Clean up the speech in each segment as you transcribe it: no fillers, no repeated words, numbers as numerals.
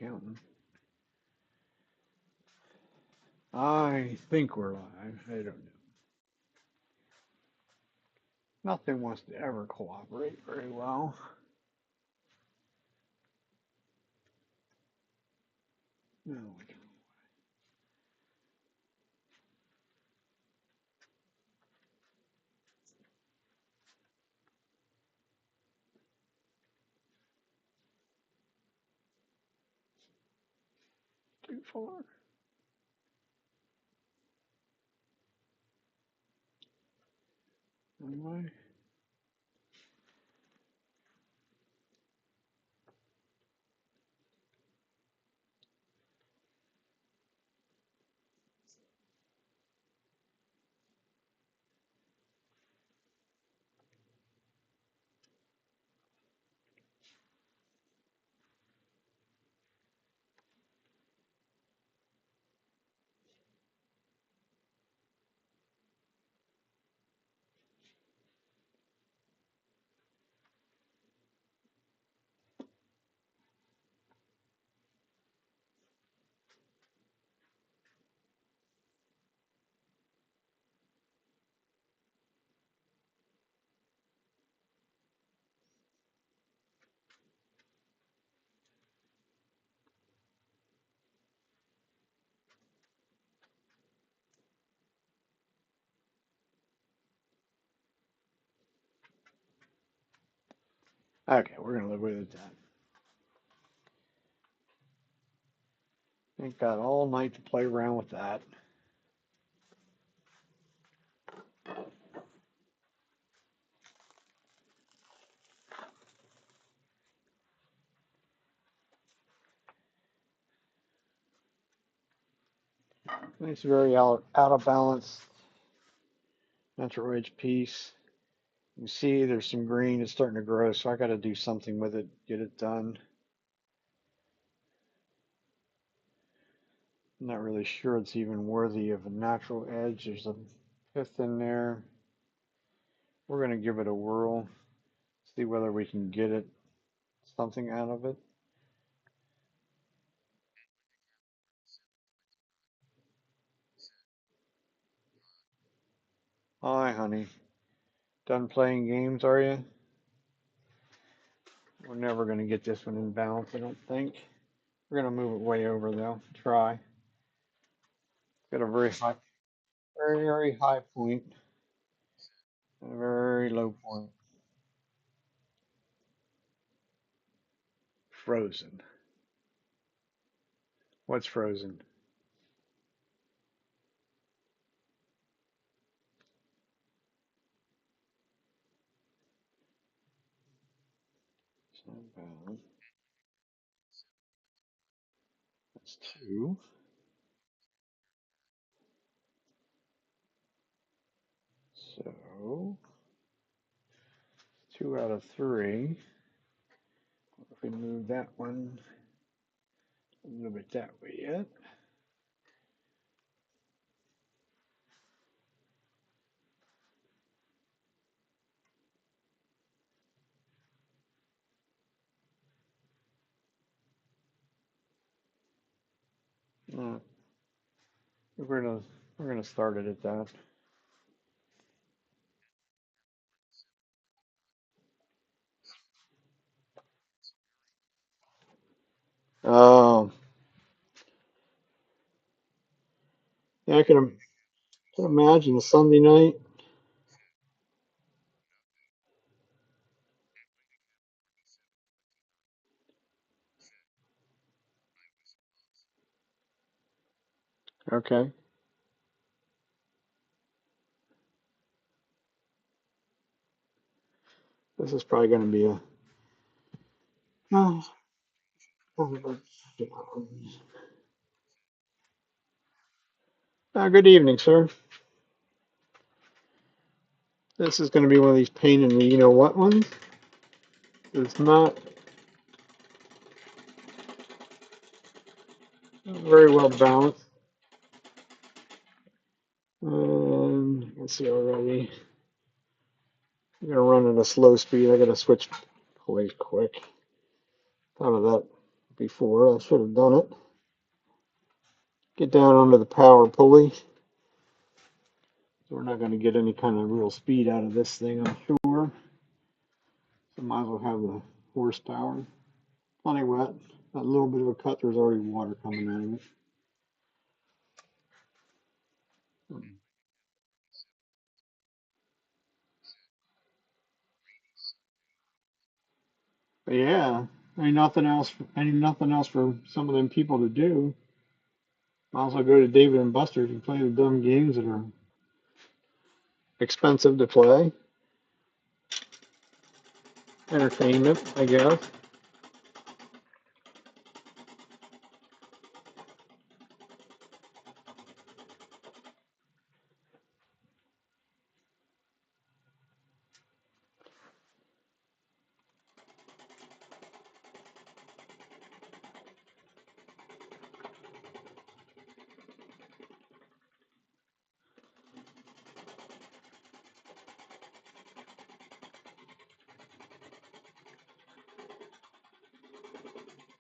Counting. I think we're live. I don't know. Nothing wants to ever cooperate very well. No, we don't. Too far. Anyway. Okay, we're gonna live with that. Ain't got all night to play around with that. Nice, very out of balance natural edge piece. You see there's some green, it's starting to grow, so I got to do something with it, get it done. I'm not really sure it's even worthy of a natural edge. There's a pith in there. We're going to give it a whirl, see whether we can get it something out of it. Hi, honey. Done playing games, are you? We're never going to get this one in balance, I don't think. We're going to move it way over, though. Try. Got a very high point, and a very low point. Frozen. What's frozen? So balance. That's two. So, 2 out of 3. If we move that one a little bit that way yet. Uh, we're gonna we're gonna start it at that. Um, yeah, can imagine a Sunday night. Okay. This is probably going to be a. Oh, good evening, sir. This is going to be one of these pain in the you know what ones. It's not very well balanced. Let's see already. I'm gonna run at a slow speed. I gotta switch place quick. Thought of that before. I should have done it. Get down under the power pulley. We're not going to get any kind of real speed out of this thing, I'm sure. So might as well have the horsepower. Plenty wet. That little bit of a cut, there's already water coming out of it. But yeah, ain't nothing else. Ain't nothing else for some of them people to do. Might as well go to David and Buster's and play the dumb games that are expensive to play. Entertainment, I guess.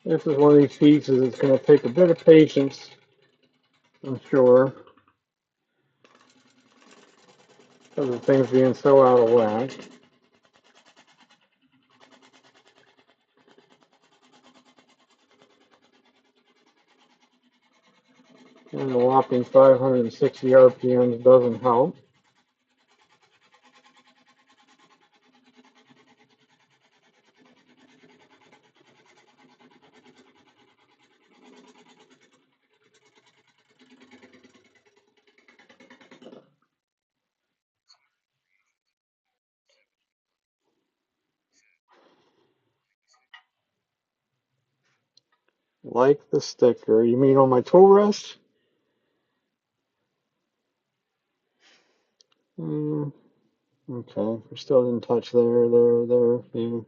This is one of these pieces that's going to take a bit of patience, I'm sure, because of things being so out of whack. And the whopping 560 RPMs doesn't help. Like the sticker. You mean on my tool rest? Mm, okay, we're still in touch there. Yeah.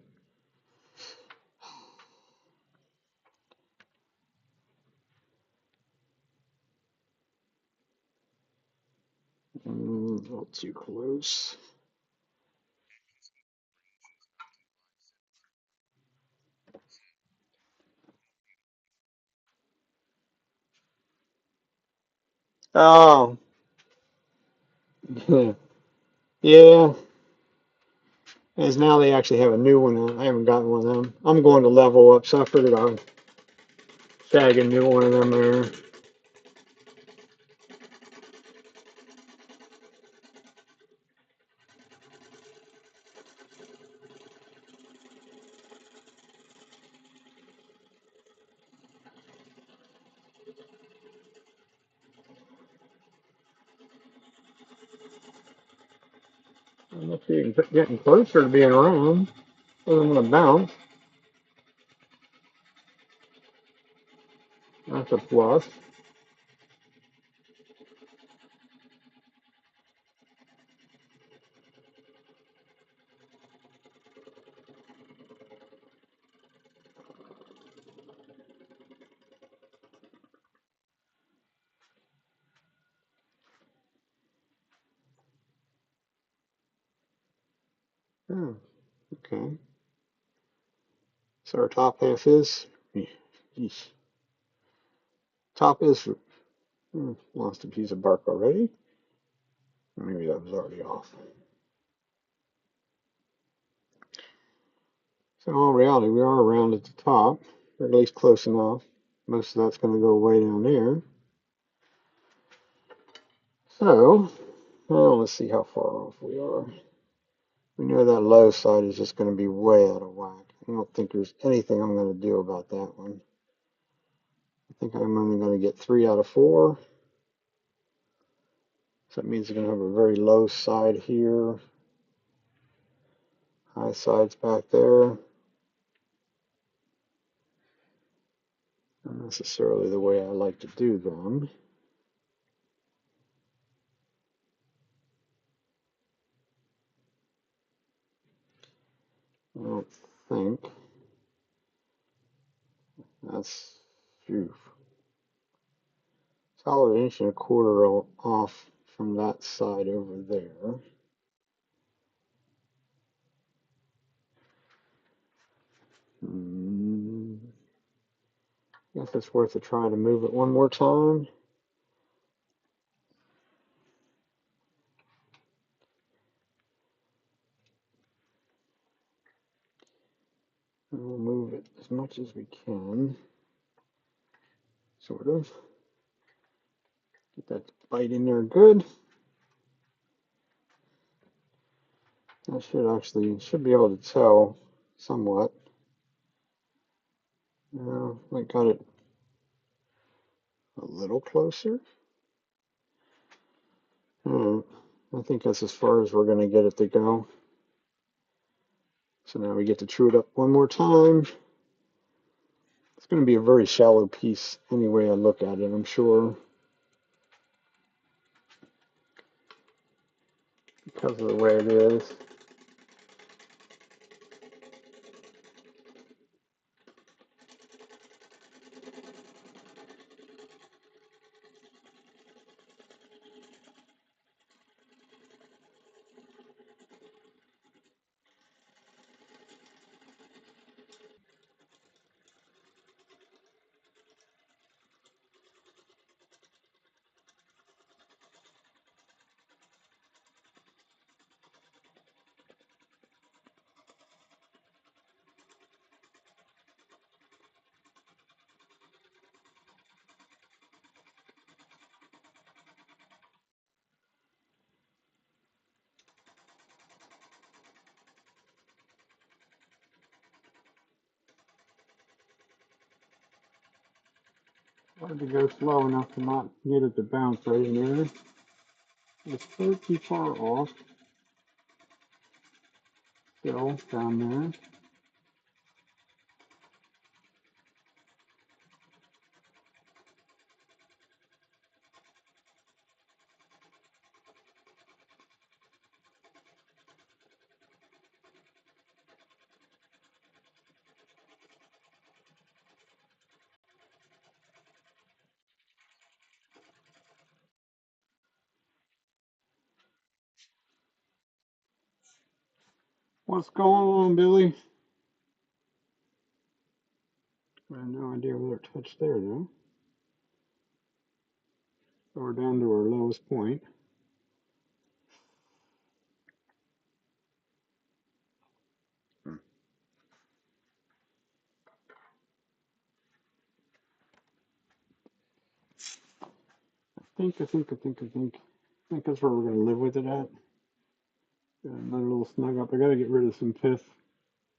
A little too close. Oh, yeah. As now they actually have a new one. I haven't gotten one of them. I'm going to level up, so I figured I'll tag a new one of them there. I'm actually getting closer to being around. I'm gonna bounce. That's a plus. Oh, okay. So our top half is. Yeesh. Top is. Lost a piece of bark already. Maybe that was already off. So in all reality, we are around at the top, or at least close enough. Most of that's going to go way down there. So, well, let's see how far off we are. We know that low side is just going to be way out of whack. I don't think there's anything I'm going to do about that one. I think I'm only going to get 3 out of 4. So that means we're going to have a very low side here. High sides back there. Not necessarily the way I like to do them. I don't think that's phew. Solid inch and a quarter off from that side over there. Guess it's worth a try to move it one more time. And we'll move it as much as we can. Sort of. Get that bite in there good. I should be able to tell somewhat. I got it a little closer. I think that's as far as we're going to get it to go. So now we get to chew it up one more time. It's going to be a very shallow piece any way I look at it, I'm sure, because of the way it is. Hard to go slow enough to not get it to bounce right in there. It's pretty far off. Still down there. What's going on, Billy? I have no idea whether it touched there, though. So we're down to our lowest point. I think that's where we're going to live with it at. Got another little snug up. I got to get rid of some pith.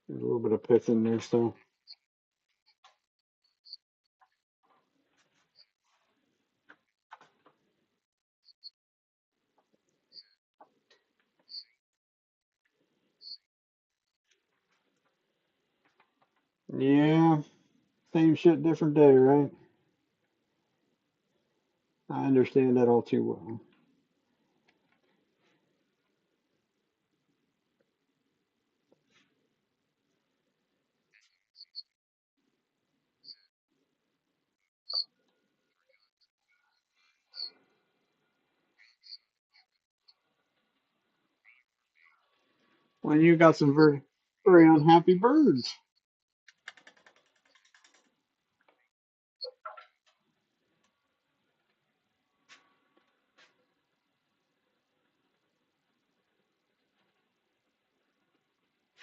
There's a little bit of pith in there, so. Yeah, same shit, different day, right? I understand that all too well. Well, you got some very unhappy birds.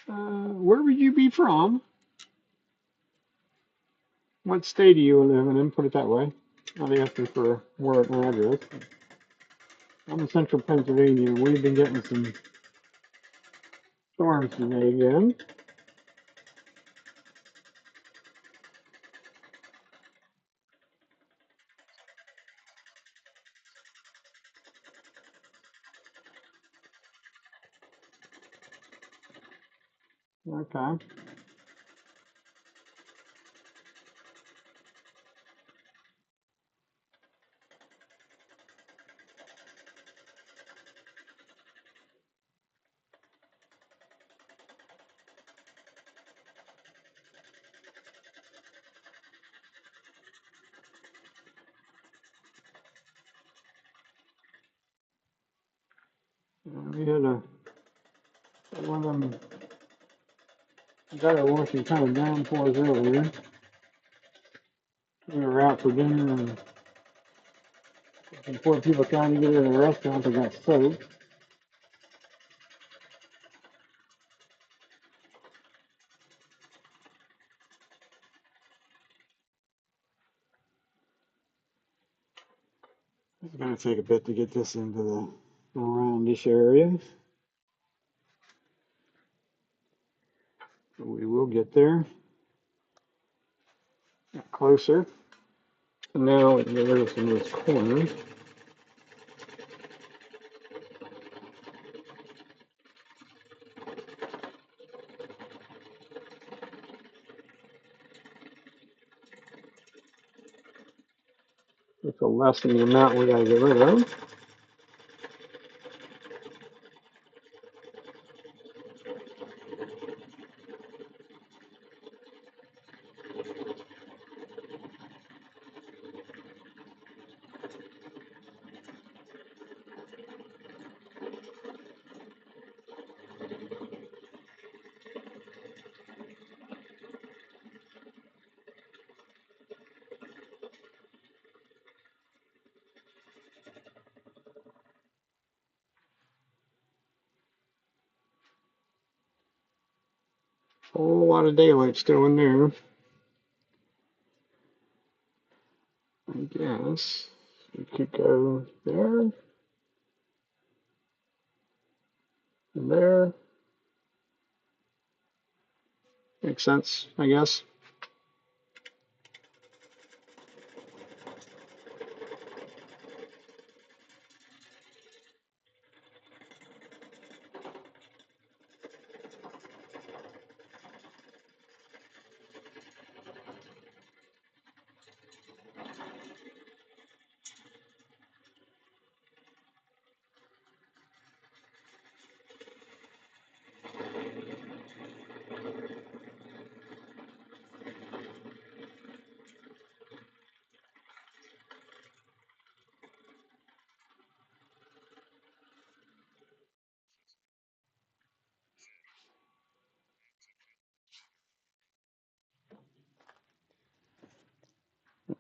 Where would you be from? What state are you living in? Put it that way. Not asking for where an address. I'm in central Pennsylvania, and we've been getting some storms today again. Okay. We had one of them gutter washing kind of downpours earlier. We were out for dinner and some poor people trying to get in a restaurant that got soaked. It's going to take a bit to get this into the roundish area. But we will get there. Get closer. And now we can get rid of some of this corner. This will lessen the amount we got to get rid of. Whole lot of daylight still in there. I guess we could go there and there. Makes sense, I guess.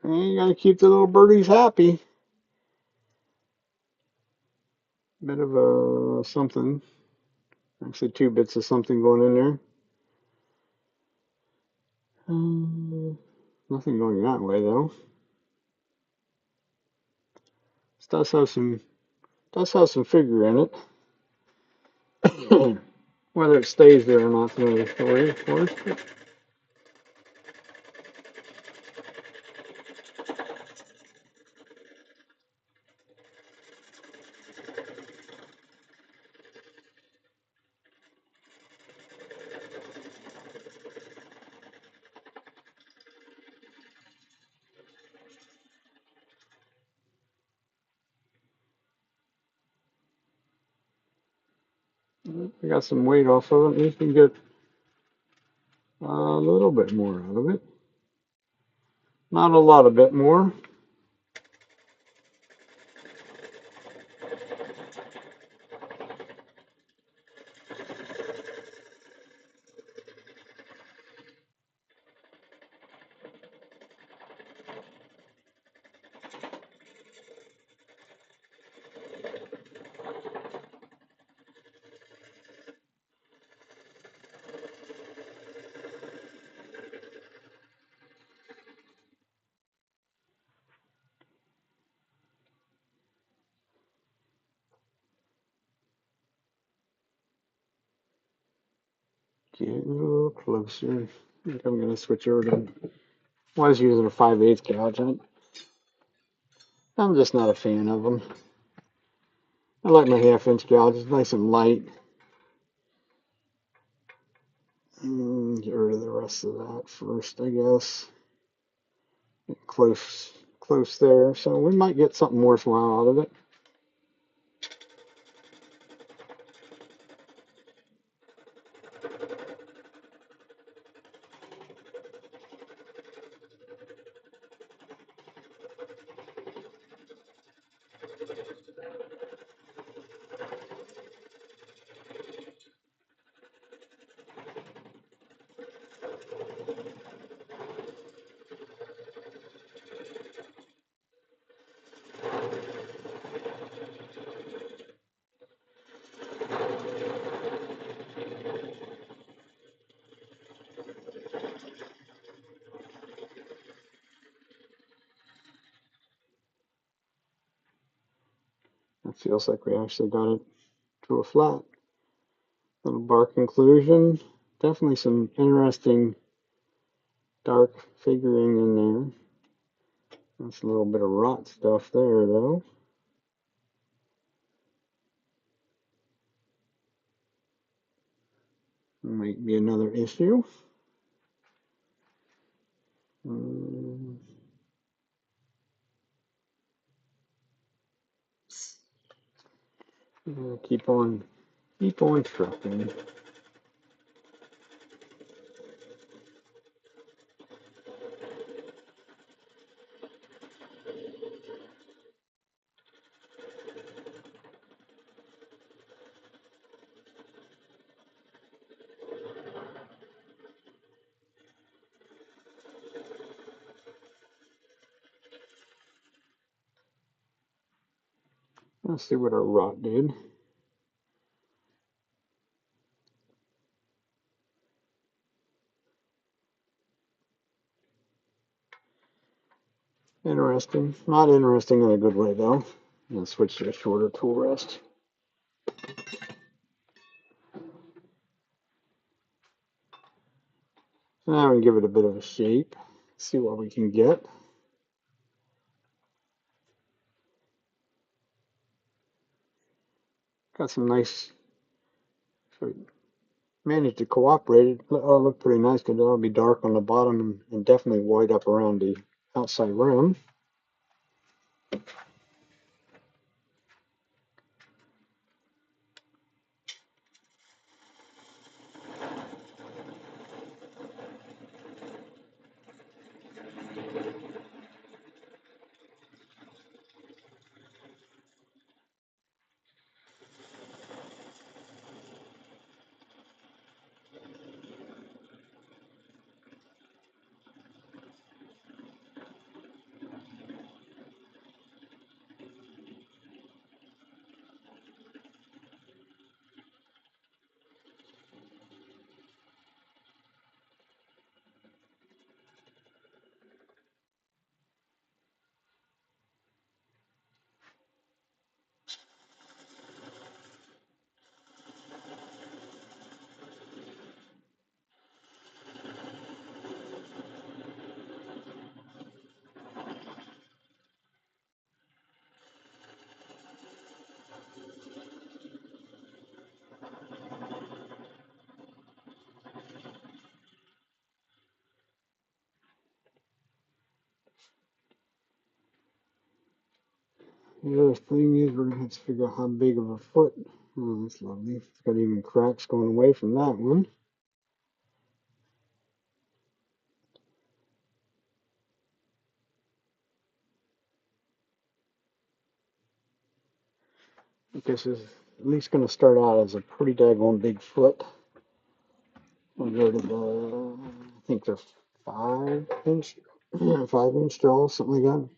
And you gotta keep the little birdies happy. Bit of a something. Actually, 2 bits of something going in there. Nothing going that way though. This does have some figure in it. Whether it stays there or not is another story, of course. We got some weight off of it. We can get a little bit more out of it. Not a lot of bit more. Get a little closer. I think I'm going to switch over to. I was using a 5/8 gouge. I'm just not a fan of them. I like my 1/2 inch gouge. It's nice and light. Get rid of the rest of that first, I guess. Get close there. So we might get something worthwhile out of it. feels like we actually got it to a flat. Little bark inclusion. Definitely some interesting dark figuring in there. That's a little bit of rot stuff there, though. Might be another issue. Keep on trucking. Let's see what our rot did. Interesting. Not interesting in a good way, though. I'm going to switch to a shorter tool rest. Now we give it a bit of a shape. See what we can get. Got some nice. So managed to cooperate. It looked pretty nice because it'll be dark on the bottom and definitely white up around the outside rim. The other thing is we're going to have to figure out how big of a foot. Oh, that's lovely. It's got even cracks going away from that one. This is at least going to start out as a pretty daggone big foot. We'll go to the, I think they're 5 inch, 5 inch draws, something like that.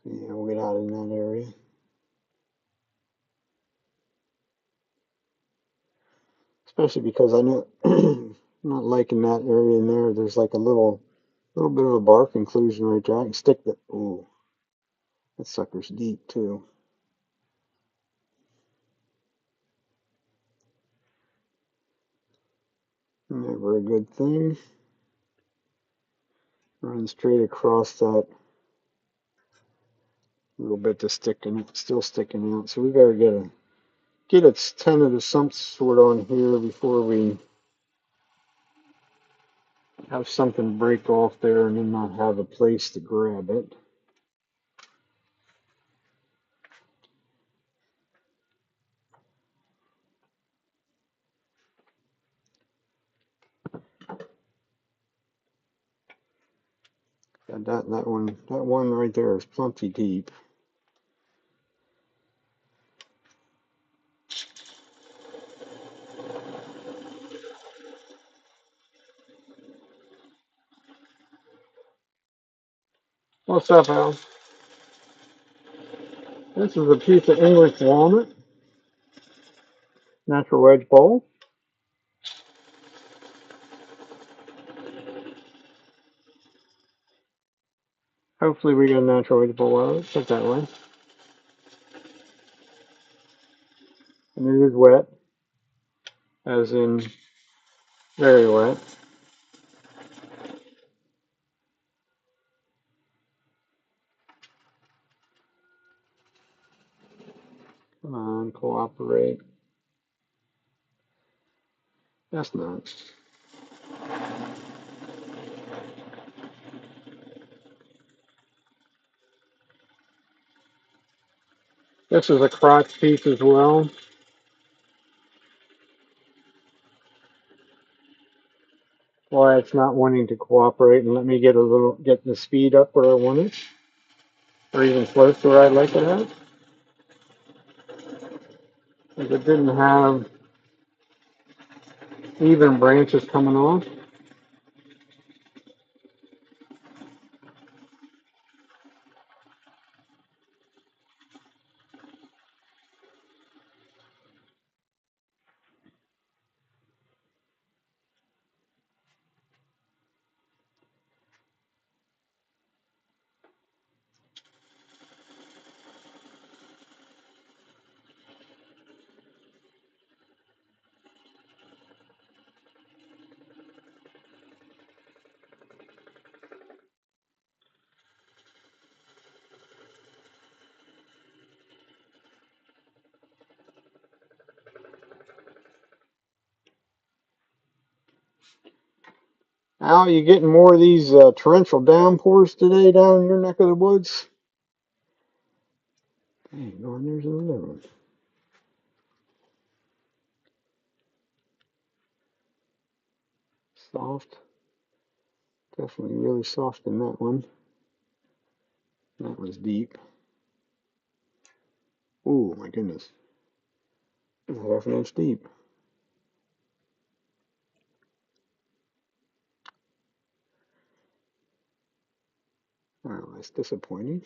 So yeah, we'll get out in that area. Especially because I know I'm not liking that area in there. There's like a little bit of a bark inclusion right there. I can stick that. Ooh, that sucker's deep too. Never a good thing. Run straight across that little bit that's sticking, still sticking out. So we better get its tenet of some sort on here before we have something break off there and then not have a place to grab it. And that one right there is plenty deep. What's up, Al? This is a piece of English walnut, natural wedge bowl. Hopefully we get a natural way to blow out. Let's put it that way. And it is wet, as in very wet. Come on, cooperate. That's not. This is a crotch piece as well. Why it's not wanting to cooperate and let me get the speed up where I want it, or even close to where I'd like it at. If it didn't have even branches coming off. Al, you getting more of these torrential downpours today down in your neck of the woods? Dang, on, there's another one. Soft. Definitely really soft in that one. That was deep. Ooh, my goodness. It's half an inch deep. Well, that's disappointing.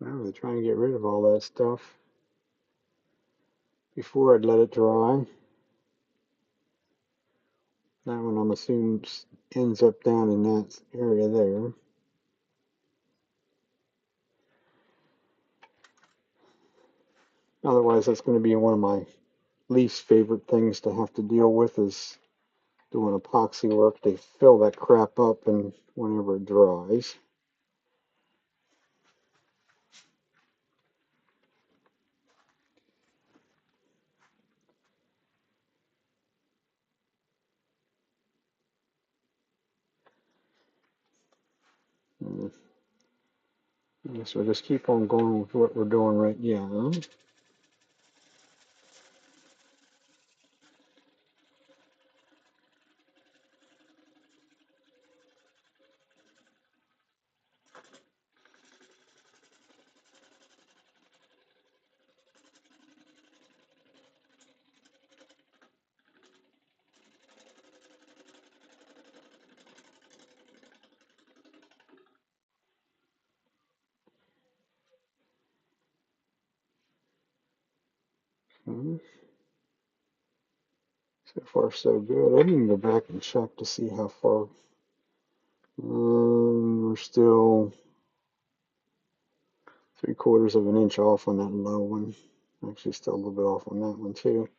Now we're trying to get rid of all that stuff before I'd let it dry. That one I'm assuming ends up down in that area there. Otherwise, that's going to be one of my least favorite things to have to deal with is doing epoxy work. They fill that crap up and whenever it dries. Mm. I guess we'll just keep on going with what we're doing right now. Mm. So far, so good. I didn't go back and check to see how far. We're still 3/4 of an inch off on that low one. Actually, still a little bit off on that one too.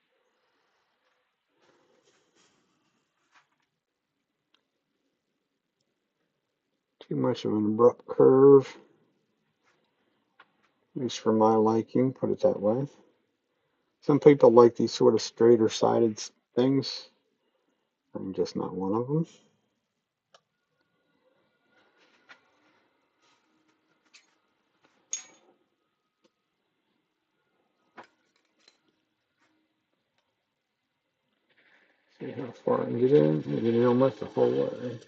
Too much of an abrupt curve, at least for my liking, put it that way. Some people like these sort of straighter sided things. I'm just not one of them. See how far I can get in. I get in almost the whole way.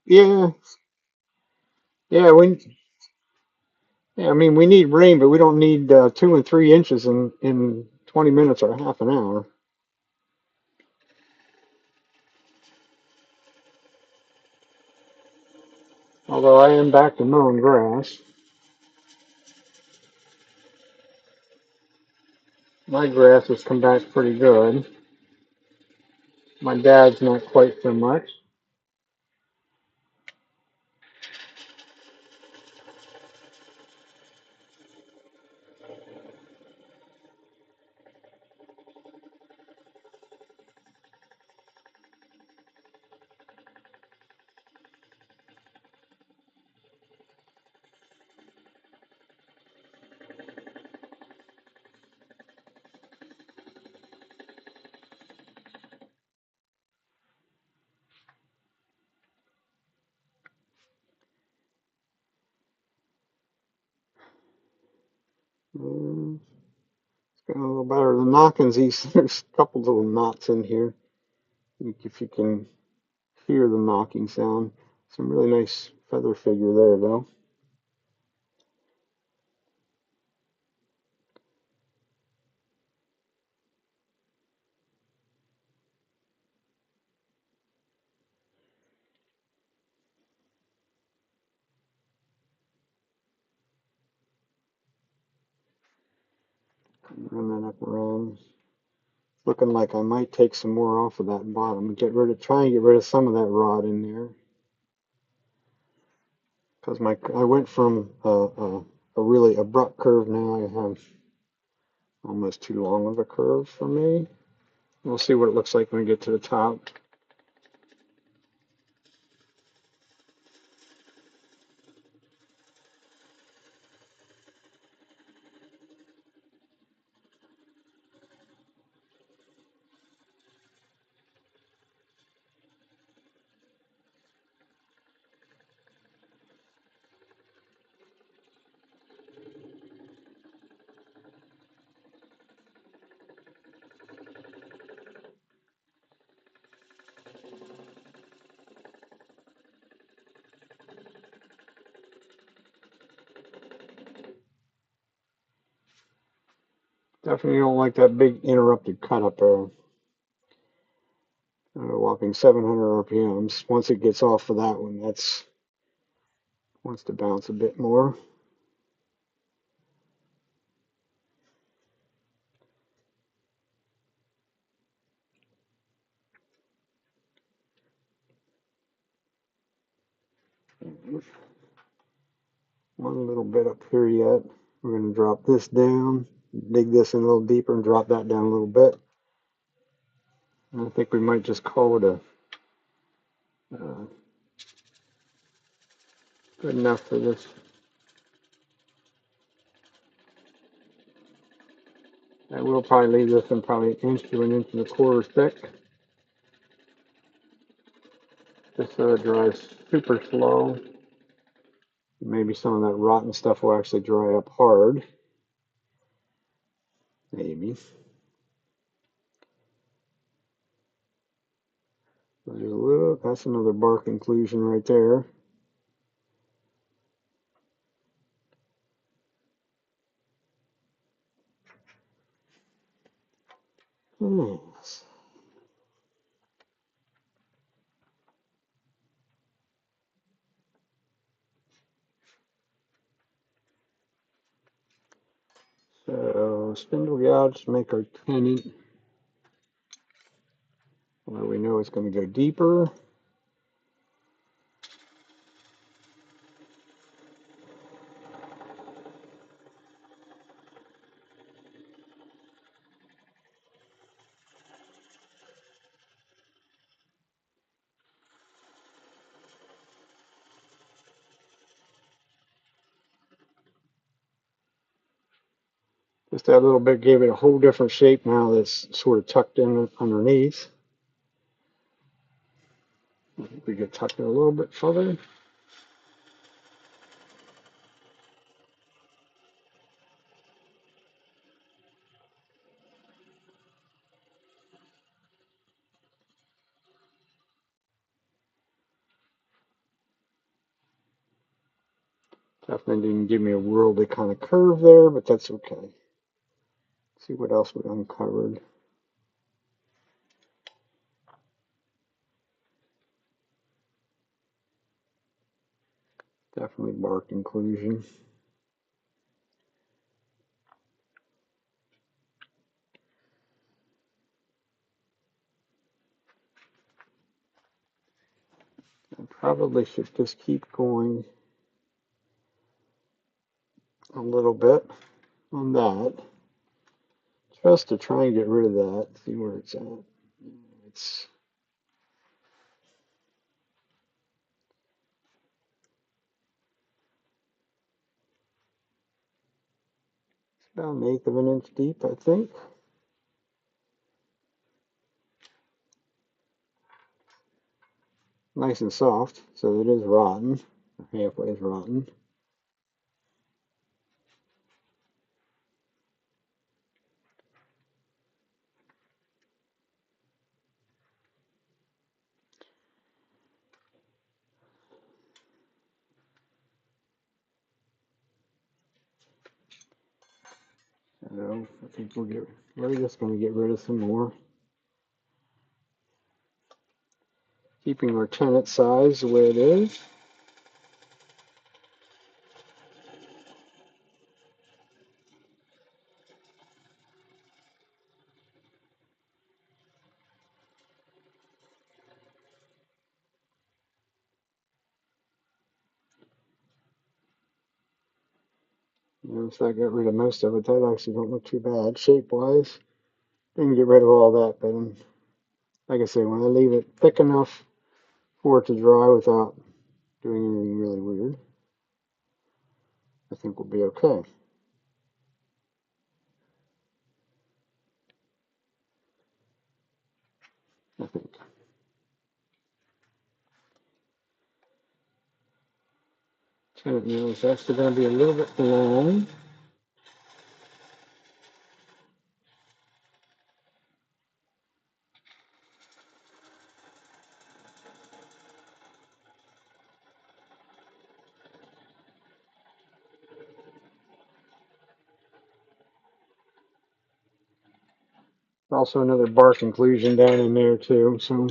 Yeah, Yeah, yeah, I mean, we need rain, but we don't need 2 and 3 inches in 20 minutes or half an hour. Although I am back to mowing grass. My grass has come back pretty good. My dad's not quite so much. Mm, it's getting a little better. The knockings, there's a couple little knots in here. If you can hear the knocking sound. Some really nice feather figure there, though. Run that up around. Looking like I might take some more off of that bottom. Try and get rid of some of that rod in there. Because I went from a really abrupt curve. Now I have almost too long of a curve for me. We'll see what it looks like when we get to the top. Definitely don't like that big interrupted cut up there. At a whopping 700 RPMs. Once it gets off of that one, that's wants to bounce a bit more. One little bit up here yet. We're going to drop this down, dig this in a little deeper, and drop that down a little bit. And I think we might just call it a uh, good enough for this. I will probably leave this one probably an inch to an inch and a quarter thick, just so it dries super slow. Maybe some of that rotten stuff will actually dry up hard. Maybe. There's a little, that's another bark inclusion right there. Yes. So spindle gouge to make our tenon where we know it's going to go deeper. Just that little bit gave it a whole different shape now that's sort of tucked in underneath. I think we could tuck it a little bit further. Definitely didn't give me a worldly kind of curve there, but that's okay. Let's see what else we uncovered. Definitely bark inclusion. I probably should just keep going a little bit on that, just to try and get rid of that, see where it's at. It's about 1/8 of an inch deep, I think. Nice and soft, so it is rotten, halfway is rotten. So I think we're just going to get rid of some more. Keeping our tenon size the way it is. So I got rid of most of it. That actually don't look too bad shape-wise. Didn't get rid of all that, but like I say, when I leave it thick enough for it to dry without doing anything really weird, I think we'll be okay. I think. Tenon nail is actually going to be a little bit long. Also another bark inclusion down in there too, so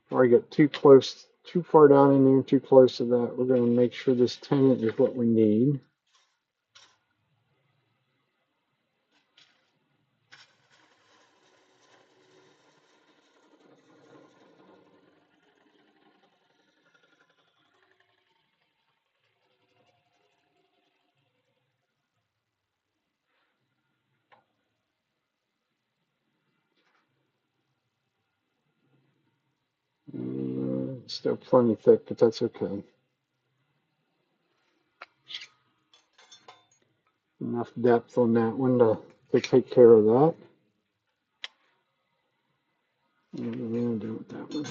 before I get too close, too far down in there, too close to that, we're going to make sure this tenon is what we need. Still plenty thick, but that's okay. Enough depth on that one to take care of that. What are we going to do with that one?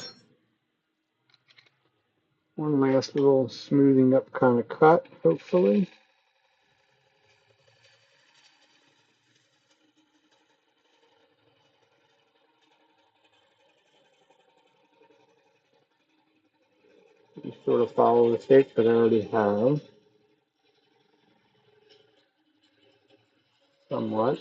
One last little smoothing up kind of cut, hopefully. You sort of follow the shape that I already have, somewhat.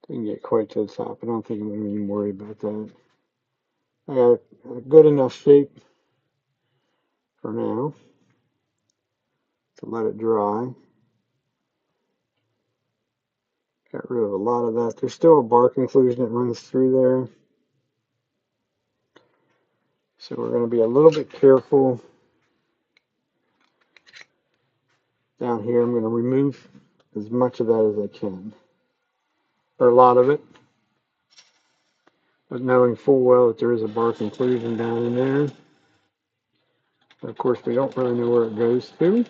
Didn't get quite to the top. I don't think I'm going to even worry about that. I got a good enough shape for now to let it dry. Got rid of a lot of that. There's still a bark inclusion that runs through there. So we're going to be a little bit careful down here. I'm going to remove as much of that as I can, or a lot of it, but knowing full well that there is a bark inclusion down in there. But of course, we don't really know where it goes to.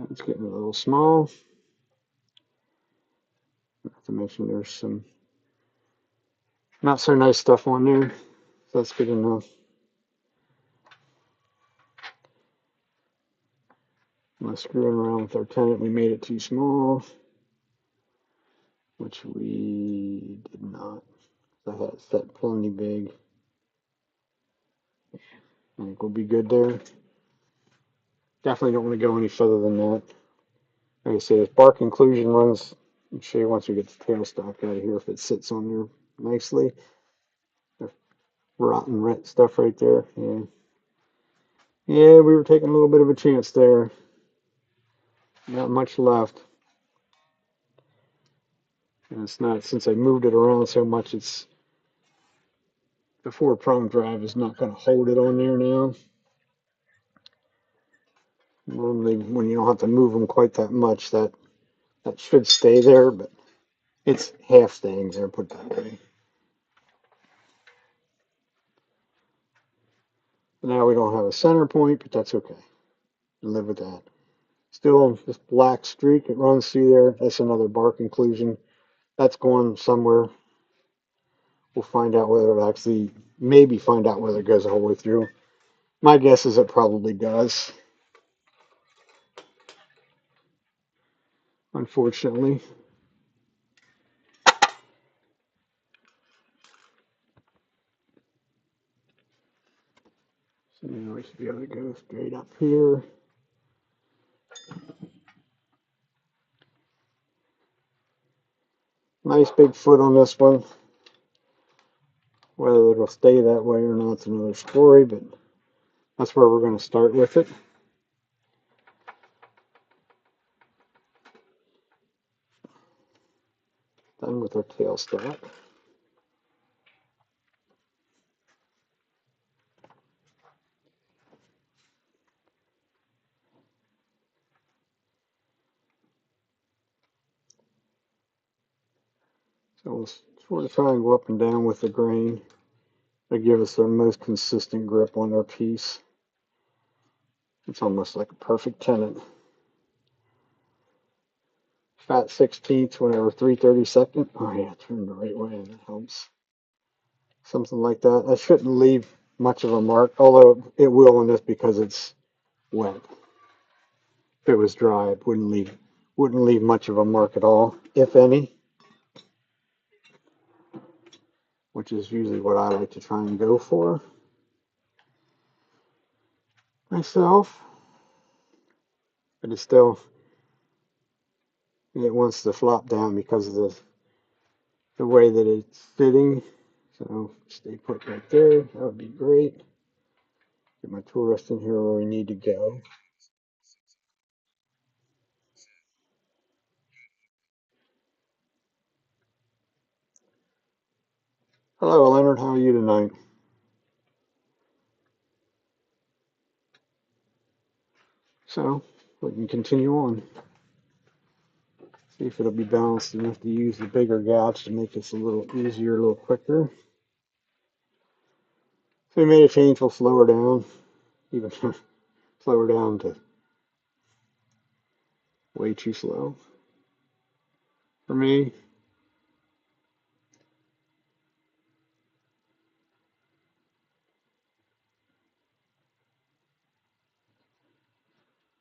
It's getting a little small. Not to mention there's some not so nice stuff on there, so that's good enough. I'm screwing around with our tenant. We made it too small, which we did not. I had it set plenty big. I think we'll be good there. Definitely don't want to go any further than that. Like I say, this bark inclusion runs. I'll show you once we get the tailstock out of here if it sits on there nicely. The rotten red stuff right there. Yeah. Yeah, we were taking a little bit of a chance there. Not much left. And it's not, since I moved it around so much, it's the 4-prong drive is not going to hold it on there now. Normally, when you don't have to move them quite that much, that should stay there, but it's half staying there, put that way. Now we don't have a center point, but that's okay. Live with that. Still, this black streak that runs through there, that's another bark inclusion. That's going somewhere. We'll find out whether it actually, maybe find out whether it goes the whole way through. My guess is it probably does, unfortunately. So now we should be able to go straight up here. Nice big foot on this one. Whether it'll stay that way or not is another story, but that's where we're going to start with it. Done with our tailstock. So we'll sort of try and go up and down with the grain to give us the most consistent grip on our piece. It's almost like a perfect tenon. Fat 16ths whenever 3/32. Oh yeah, turn the right way, that helps. Something like that. That shouldn't leave much of a mark, although it will in this because it's wet. If it was dry, it wouldn't leave much of a mark at all, if any. Which is usually what I like to try and go for myself. But it wants to flop down because of the way that it's sitting. So stay put right there. That would be great. Get my tool rest in here where we need to go. Hello, Leonard. How are you tonight? So we can continue on. See if it'll be balanced enough to use the bigger gouge to make this a little easier, a little quicker. So we made a change. We'll slow her down, even slow her down to way too slow for me.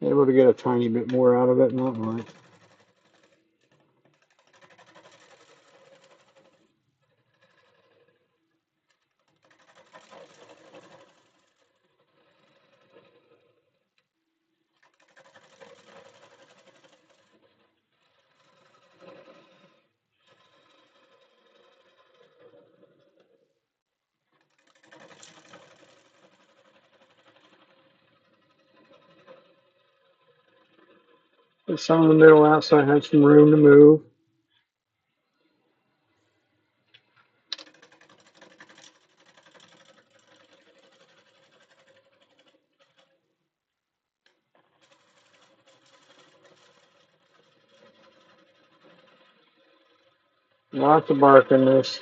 Able to get a tiny bit more out of it, not much. There's some in the middle out, so I had some room to move. Lots of bark in this.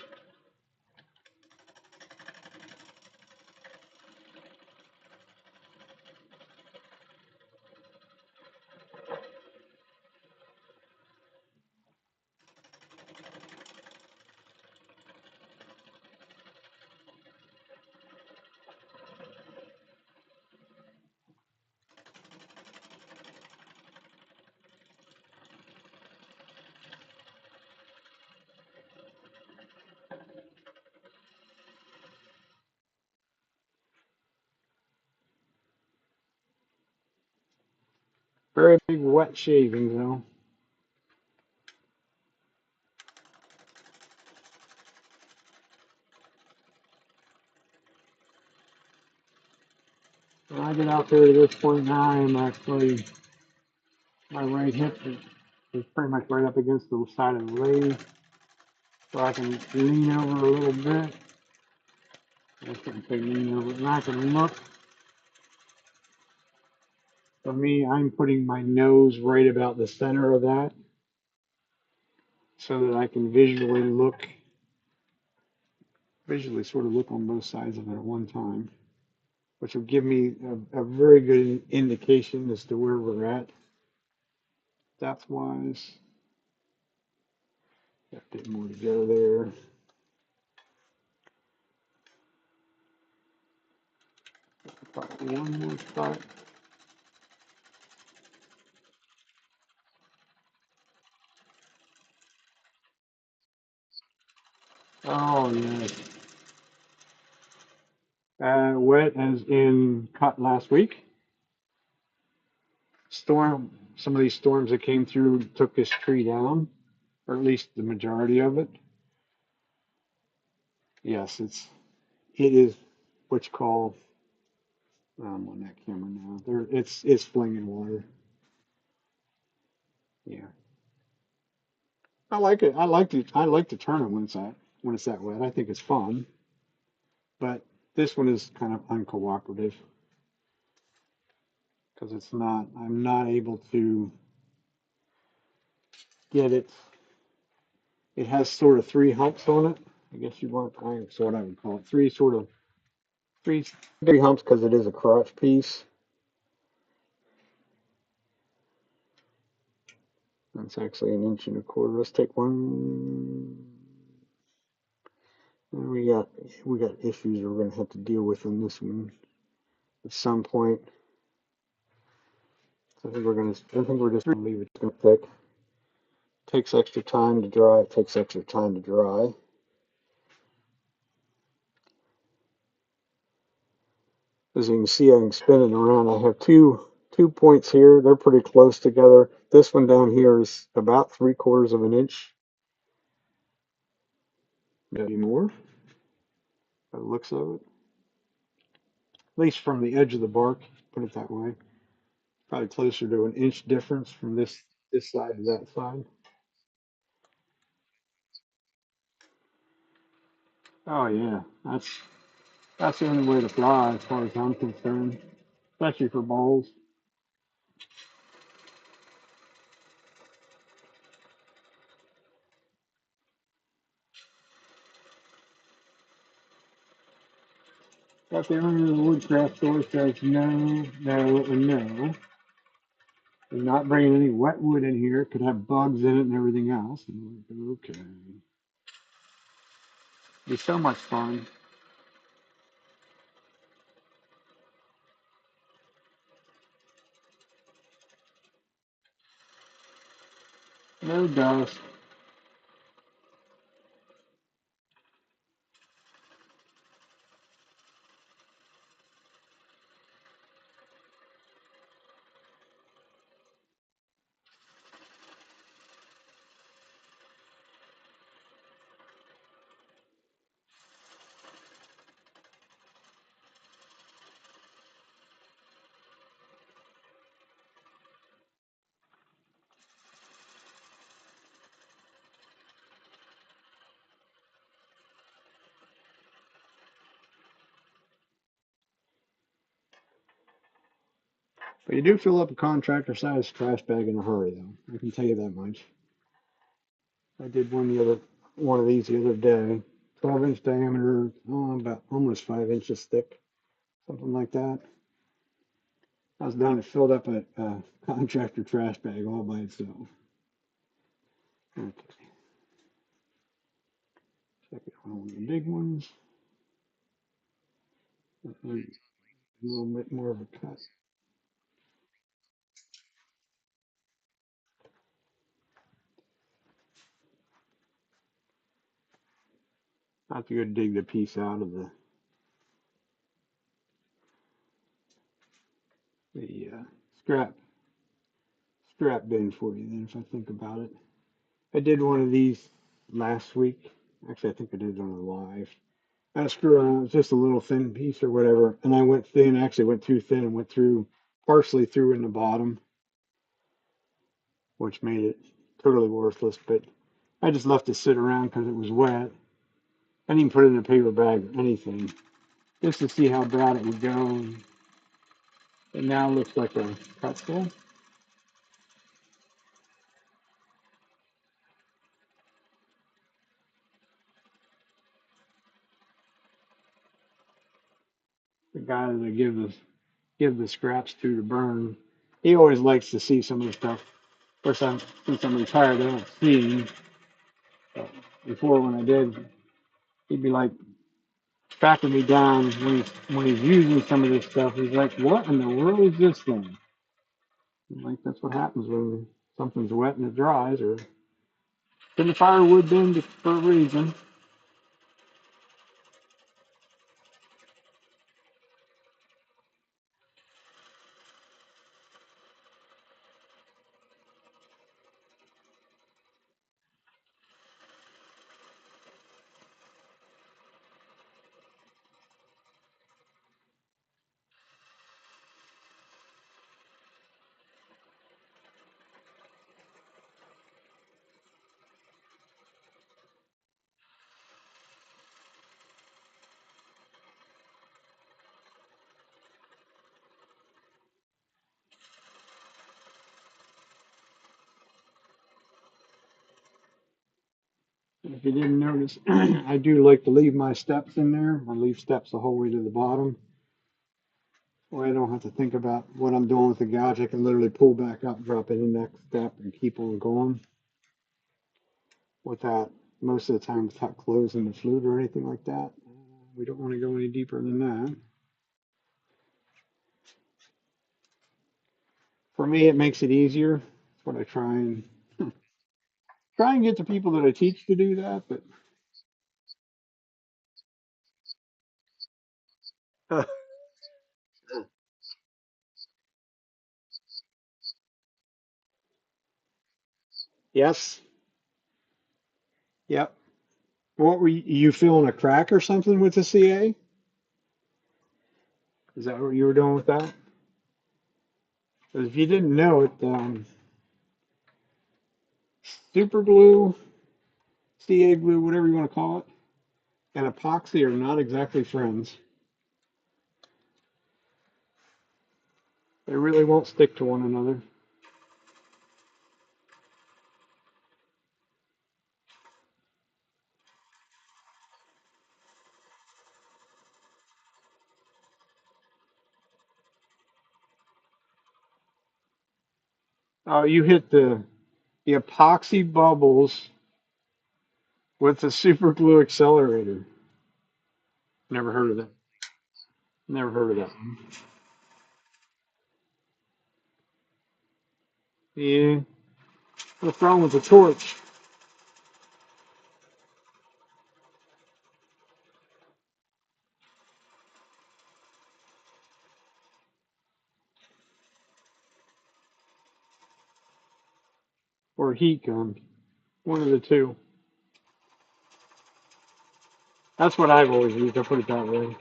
Very big wet shavings though. When I get out there to this point now, I'm actually, my right hip is pretty much right up against the side of the lathe, so I can lean over a little bit. I shouldn't say lean over, and I can look. For me, I'm putting my nose right about the center of that so that I can visually sort of look on both sides of it at one time, which will give me a very good indication as to where we're at depth wise. Got a bit more to go there. Probably one more spot. Oh yes. Wet as in cut last week. Storm. Some of these storms that came through took this tree down, or at least the majority of it. Yes, it is what you call. I'm on that camera now. There, it's flinging water. Yeah, I like it. I like to turn it when it's that wet. I think it's fun, but this one is kind of uncooperative because it's not. I'm not able to get it. It has sort of three humps on it. I guess you want. That's what I would call it. Three three humps because it is a crotch piece. That's actually an inch and a quarter. Let's take one. We got issues we're gonna have to deal with on this one at some point. I think we're just gonna leave it gonna thick. Takes extra time to dry. It takes extra time to dry. As you can see, I can spin it around. I have two points here. They're pretty close together. This one down here is about 3/4 of an inch. Maybe more, by the looks of it. At least from the edge of the bark, put it that way. Probably closer to an inch difference from this side to that side. Oh yeah, that's the only way to fly as far as I'm concerned, especially for bowls. But the owner of the woodcraft store says no, no, and no. They're not bringing any wet wood in here. It could have bugs in it and everything else. And I'm like, okay. It'd be so much fun. No dust. But you do fill up a contractor sized trash bag in a hurry, though. I can tell you that much. I did one of these the other day, 12-inch diameter, about almost 5 inches thick, something like that. I was done. It filled up a contractor trash bag all by itself. Okay, second one of the big ones. A little bit more of a cut. I have to go dig the piece out of the scrap scrap bin for you. Then, if I think about it, I did one of these last week. Actually, I think I did it on a live. I screw around. It was just a little thin piece or whatever, and I went thin. Actually, went too thin and went through partially through in the bottom, which made it totally worthless. But I just left it sit around because it was wet. I didn't even put it in a paper bag or anything, just to see how bad it would go. It now looks like a pretzel. The guy that I give the scraps to burn, he always likes to see some of the stuff. Of course, since I'm retired, I don't see. But before, when I did, he'd be like tracking me down when he's using some of this stuff. He's like, "What in the world is this thing?" I'm like, that's what happens when something's wet and it dries, or in the firewood bin just for a reason. If you didn't notice, I do like to leave my steps in there. I leave steps the whole way to the bottom. Well, I don't have to think about what I'm doing with the gouge. I can literally pull back up, drop it in the next step, and keep on going without, most of the time, without closing the flute or anything like that. We don't want to go any deeper than that. For me, it makes it easier. That's what I try and get the people that I teach to do that. But yes, yep. What were you feeling a crack or something with the CA? Is that what you were doing with that? 'Cause if you didn't know it, super glue, CA glue, whatever you want to call it, and epoxy are not exactly friends. They really won't stick to one another. You hit the epoxy bubbles with the super glue accelerator. Never heard of that. Never heard of that. Yeah. What's wrong with the torch or a heat gun? One of the two. That's what I've always used. I put it that way.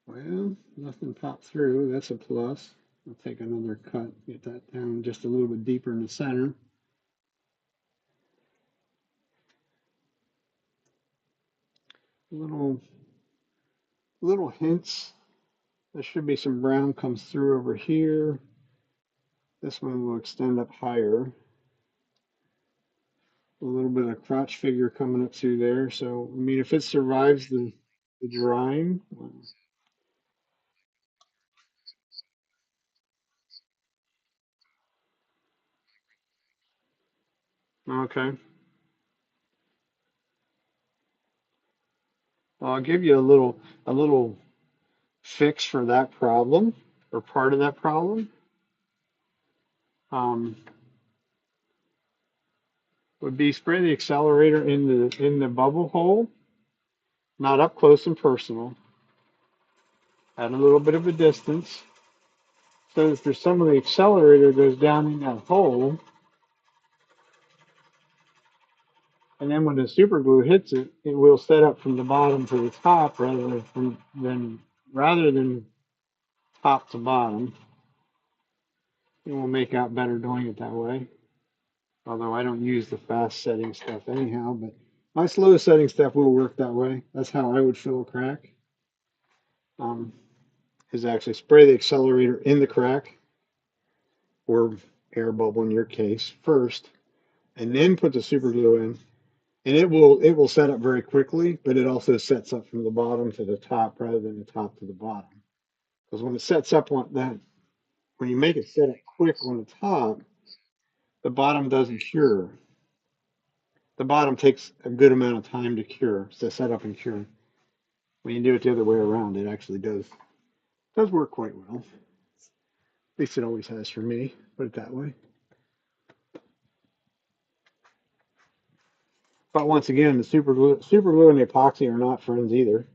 Well, nothing popped through. That's a plus. I'll take another cut, get that down just a little bit deeper in the center. Little little hints. There should be some brown comes through over here. This one will extend up higher. A little bit of crotch figure coming up through there. So, I mean, if it survives the drying, well, okay. Well, I'll give you a little fix for that problem or part of that problem. Um, would be spray the accelerator in the bubble hole, not up close and personal, at a little bit of a distance, so that there's some of the accelerator goes down in that hole, and then when the super glue hits it, it will set up from the bottom to the top rather than top to bottom. It will make out better doing it that way. Although I don't use the fast setting stuff anyhow, but my slow setting stuff will work that way. That's how I would fill a crack. Um, is actually spray the accelerator in the crack or air bubble in your case first, and then put the super glue in. And it will set up very quickly, but it also sets up from the bottom to the top rather than the top to the bottom. Because when it sets up on that, when you make it set up quick on the top, the bottom doesn't cure. The bottom takes a good amount of time to cure, to set up and cure. When you do it the other way around, it actually does work quite well. At least it always has for me. Put it that way. But once again, the super glue and the epoxy are not friends either.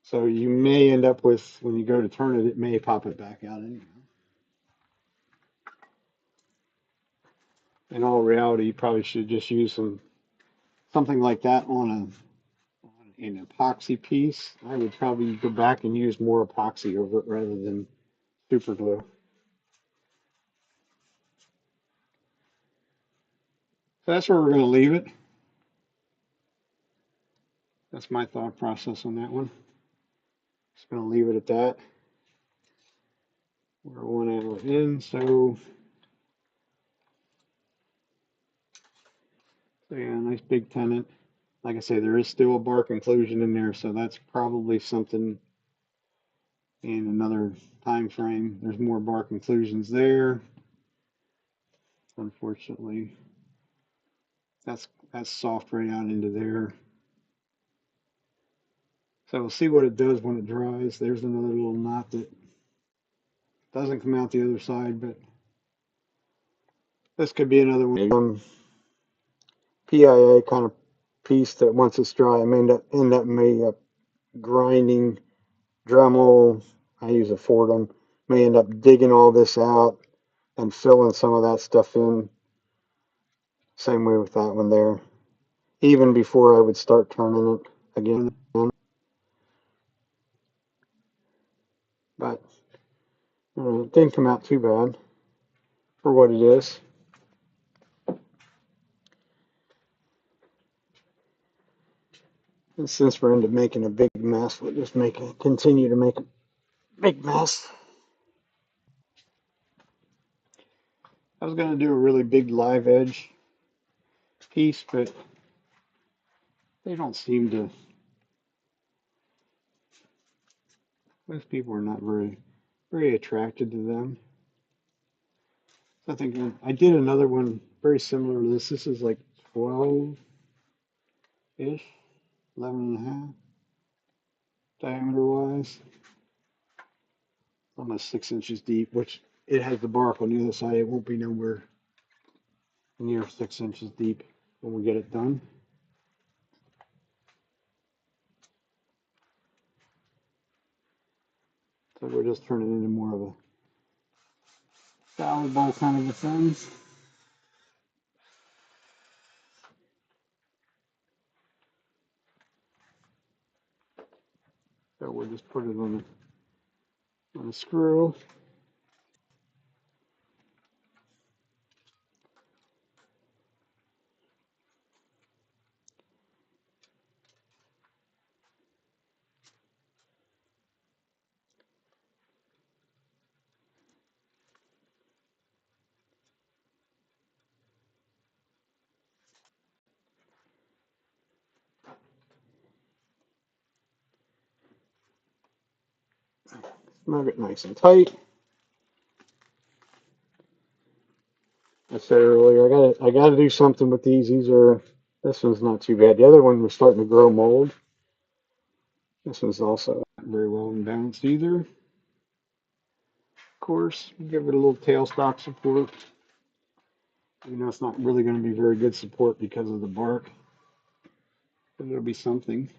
So you may end up with, when you go to turn it, it may pop it back out anyhow. In all reality, you probably should just use something like that on an epoxy piece. I would probably go back and use more epoxy over it rather than super glue. So that's where we're going to leave it. That's my thought process on that one. Just going to leave it at that. We're 1 hour in, so yeah, nice big tenant. Like I say, there is still a bark inclusion in there, so that's probably something in another time frame. There's more bark inclusions there. Unfortunately, that's soft right out into there. So we'll see what it does when it dries. There's another little knot that doesn't come out the other side, but this could be another one. PIA kind of piece that once it's dry, I may end up grinding Dremel. I use a Fordham. May end up digging all this out and filling some of that stuff in. Same way with that one there. Even before I would start turning it again. But it didn't come out too bad for what it is. And since we're into making a big mess, we'll just continue to make a big mess. I was going to do a really big live edge piece, but they don't seem to. Most people are not very attracted to them. So I think I did another one very similar to this. This is like 12-ish, 11 and a half diameter wise, almost 6 inches deep, which it has the bark on the other side. It won't be nowhere near 6 inches deep when we get it done. So we're just turning it into more of a salad bowl kind of a thing. So we'll just put it on a screw. Snug it nice and tight. I said earlier, I gotta do something with these. This one's not too bad. The other one was starting to grow mold. This one's also not very well imbalanced either. Of course, give it a little tailstock support. You know, it's not really going to be very good support because of the bark, but it'll be something.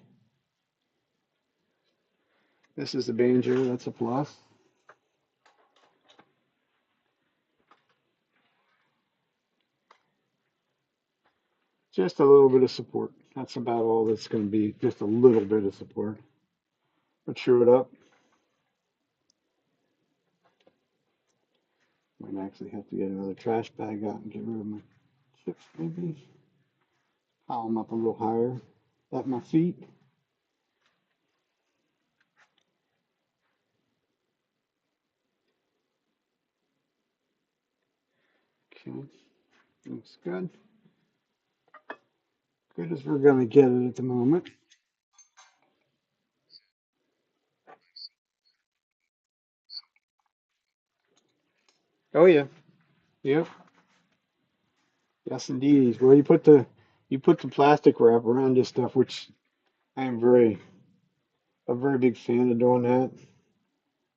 This is the banjo, that's a plus. Just a little bit of support. That's about all that's going to be, just a little bit of support. But chew it up. Might actually have to get another trash bag out and get rid of my chips, maybe. Pile them up a little higher at my feet. Okay, looks good. Good as we're going to get it at the moment. Oh yeah, yep, yes indeed. Well, you put the plastic wrap around this stuff, which I am a very big fan of doing that.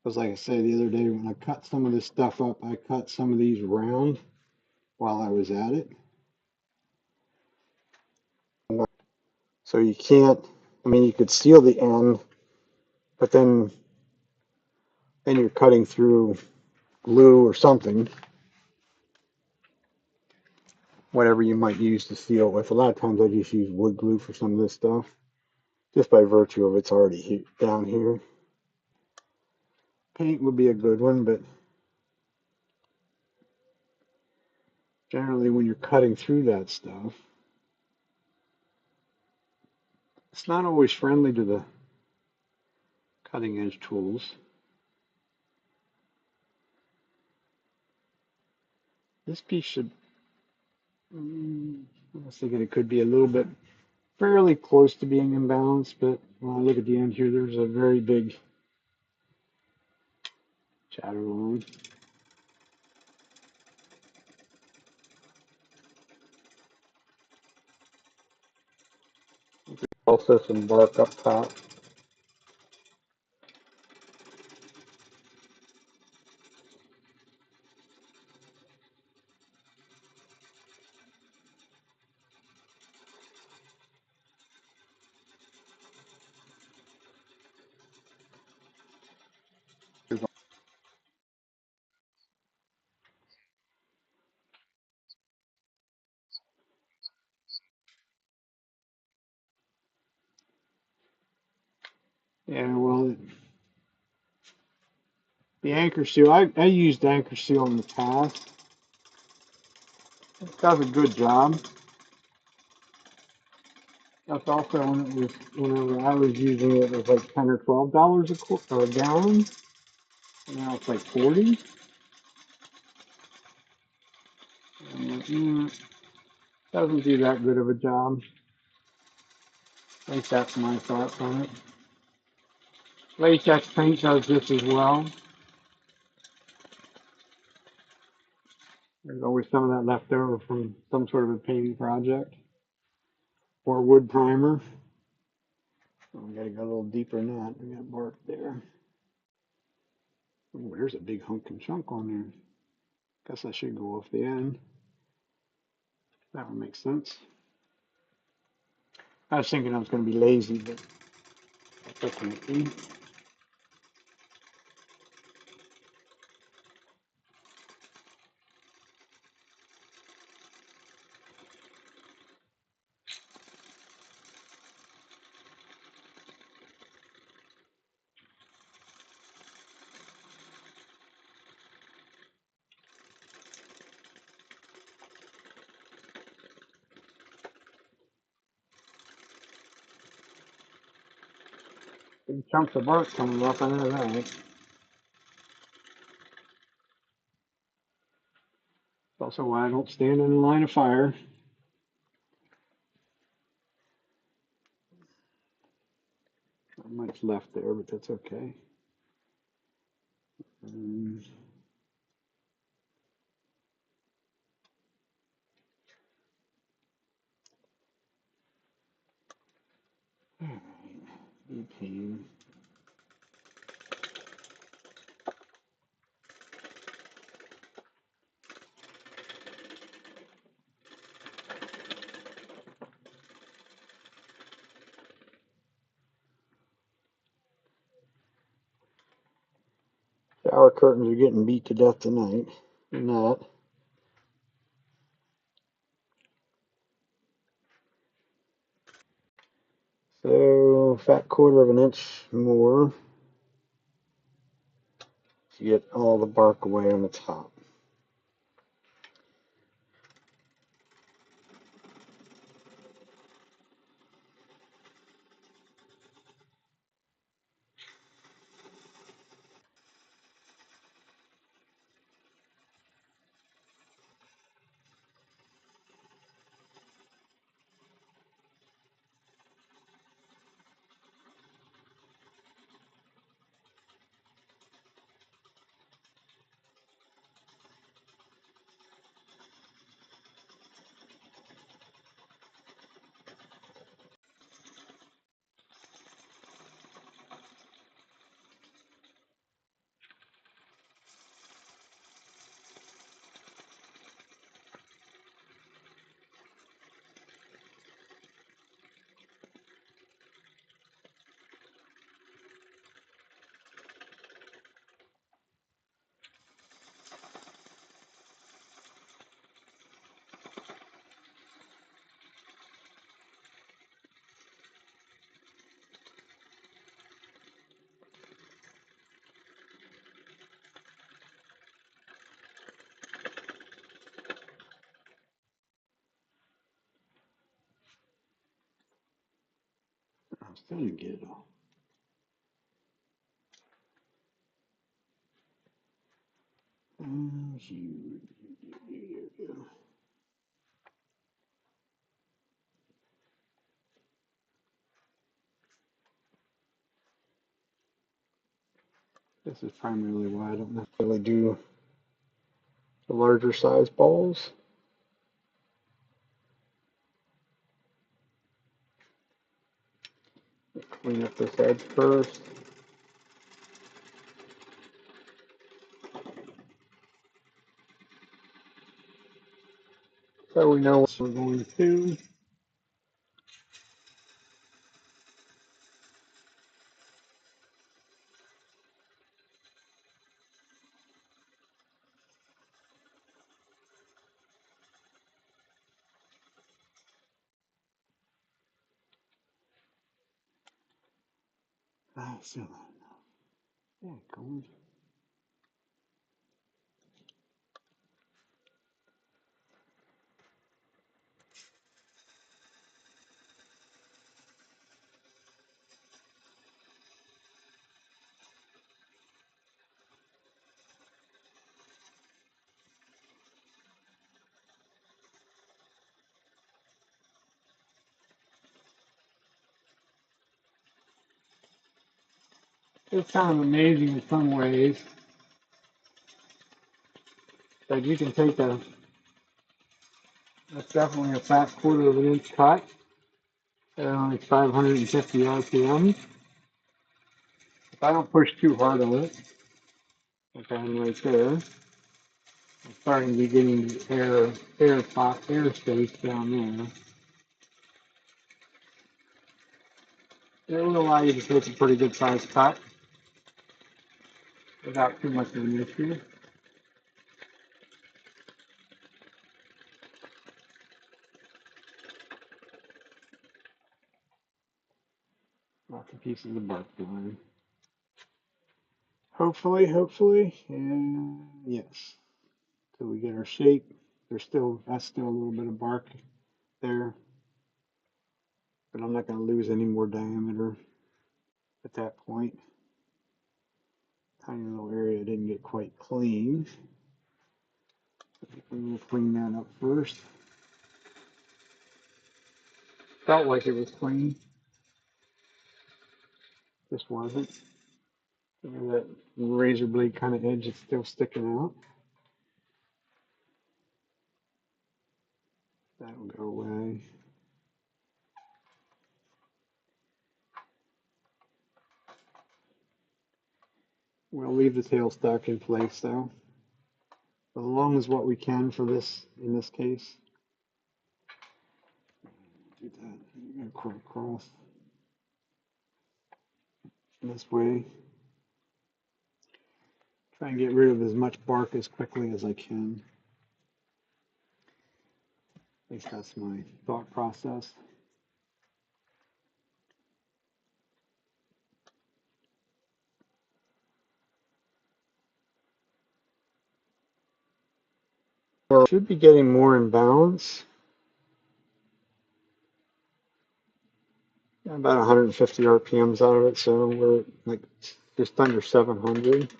Because like I said the other day, when I cut some of this stuff up, I cut some of these round while I was at it. So you can't, I mean, you could seal the end, but then you're cutting through glue or something, whatever you might use to seal with. A lot of times I just use wood glue for some of this stuff, just by virtue of it's already down here. Paint would be a good one, but generally when you're cutting through that stuff, it's not always friendly to the cutting edge tools. This piece should, I was thinking it could be a little bit fairly close to being imbalanced, but when I look at the end here, there's a very big chatter line. Also some bark up top. Yeah, well, the anchor seal, I used anchor seal in the past. It does a good job. That's also when it was, whenever I was using it, it was like $10 or $12 a gallon. Now it's like 40. And, doesn't do that good of a job. At least that's my thoughts on it. Latex paint does this as well. There's always some of that left over from some sort of a painting project or wood primer. Oh, we gotta go a little deeper than that. We got bark there. Oh, there's a big hunk and chunk on there. Guess I should go off the end. That would make sense. I was thinking I was going to be lazy, but that's okay. Big chunks of bark coming off into that. That's also why I don't stand in the line of fire. Not much left there, but that's okay. Um, all right, butane. Shower curtains are getting beat to death tonight. Not. So, fat quarter of an inch more to get all the bark away on the top. I was trying to get it all. This is primarily why I don't necessarily do the larger size balls. Clean up this edge first. So we know what we're going to do. Still not enough. Yeah, gold. It's kind of amazing in some ways that you can take that's definitely a fat quarter of an inch cut at only 550 RPM. If I don't push too hard on it, like I'm right there, I'm starting to be getting the air space down there. It will allow you to take a pretty good sized cut without too much of an issue. Lots of pieces of bark flying. Hopefully, and yes. Till we get our shape. That's still a little bit of bark there, but I'm not going to lose any more diameter at that point. Tiny little area didn't get quite clean. We'll clean that up first. Felt like it was clean. Just wasn't. That razor blade kind of edge is still sticking out. That'll go away. We'll leave the tailstock in place though, as long as what we can for this in this case. Do that. I'm gonna crawl across this way. Try and get rid of as much bark as quickly as I can. At least that's my thought process. Well, should be getting more in balance. About 150 RPMs out of it, so we're like just under 700.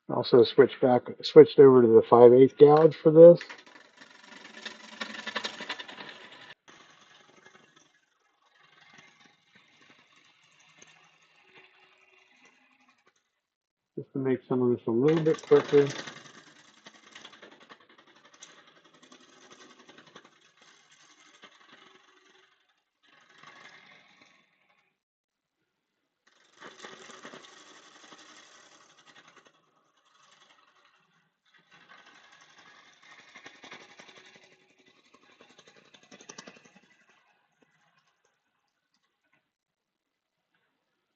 Also switched over to the 5/8 gouge for this. Just to make some of this a little bit quicker.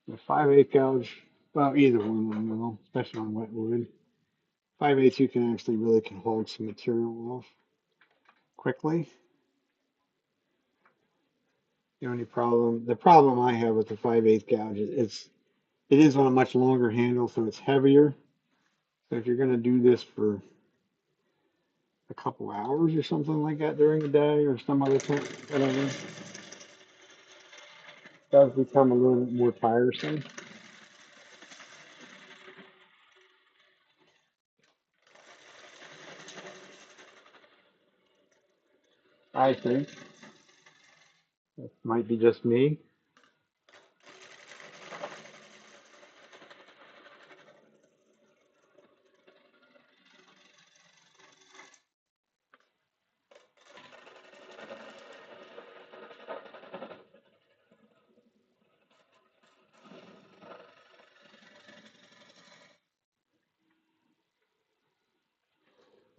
The 5/8 gouge, well, either one will, especially on wet wood. 5/8 you can actually really can hold some material off quickly. The problem I have with the 5/8 gouge is it is on a much longer handle, so it's heavier. So if you're going to do this for a couple hours or something like that during the day or some other time, whatever, it does become a little bit more tiresome. I think it might be just me.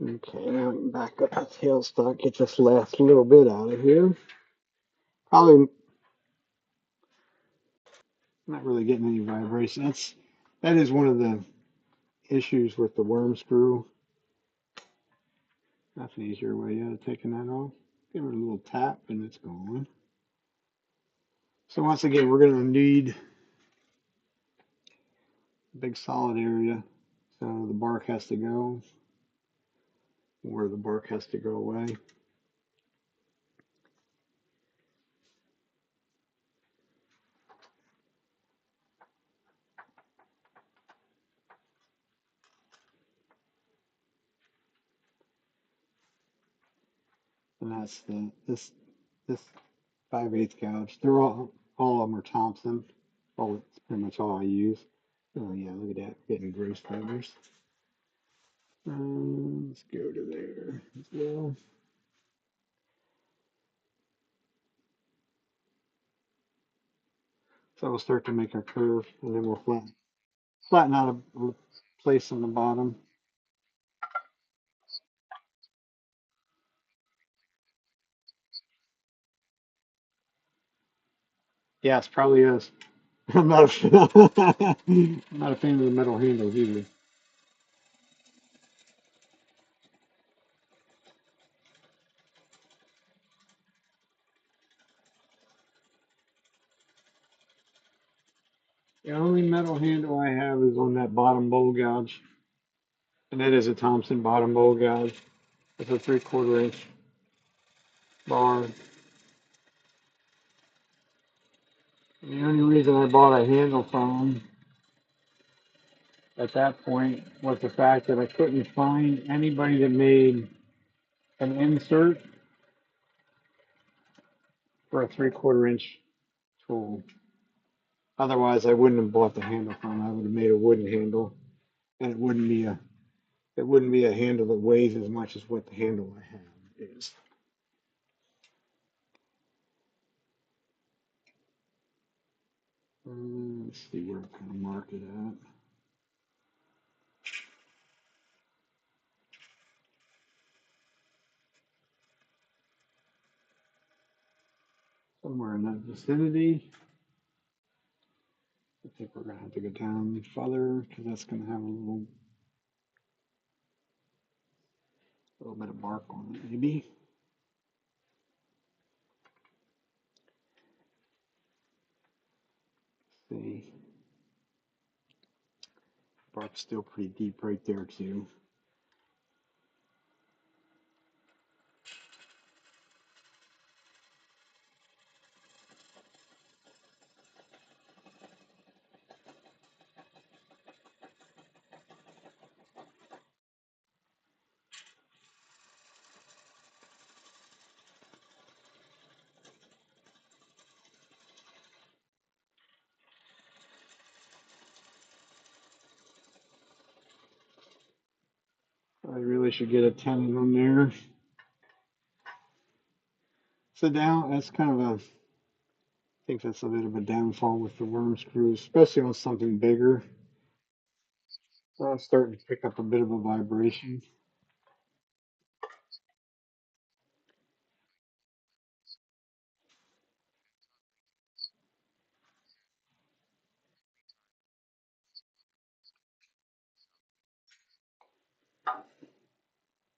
Okay, now we can back up the tailstock, get this last little bit out of here. Probably not really getting any vibration. That is one of the issues with the worm screw. That's an easier way of taking that off. Give it a little tap and it's gone. So once again, we're going to need a big solid area. So the bark has to go, or the bark has to go away. And that's this 5/8 gouge. They're all of them are Thompson. Oh, it's pretty much all I use. Oh yeah, look at that, getting gross feathers. Let's go to there as well. So we'll start to make our curve, and then we'll flatten out a place on the bottom. Yes, probably is. I'm not a fan. I'm not a fan of the metal handles either. The only metal handle I have is on that bottom bowl gouge, and that is a Thompson bottom bowl gouge. It's a 3/4 inch bar. And the only reason I bought a handle from them at that point was the fact that I couldn't find anybody that made an insert for a 3/4 inch tool. Otherwise, I wouldn't have bought the handle from them. I would have made a wooden handle, and it wouldn't be a handle that weighs as much as what the handle I have is. Let's see where I'm going to mark it at. Somewhere in that vicinity. I think we're going to have to go down further because that's going to have little bit of bark on it, maybe. Let's see. Bark's still pretty deep right there, too. I really should get a tenon on there. So down, that's kind of a, I think that's a bit of a downfall with the worm screws, especially on something bigger. I'm starting to pick up a bit of a vibration.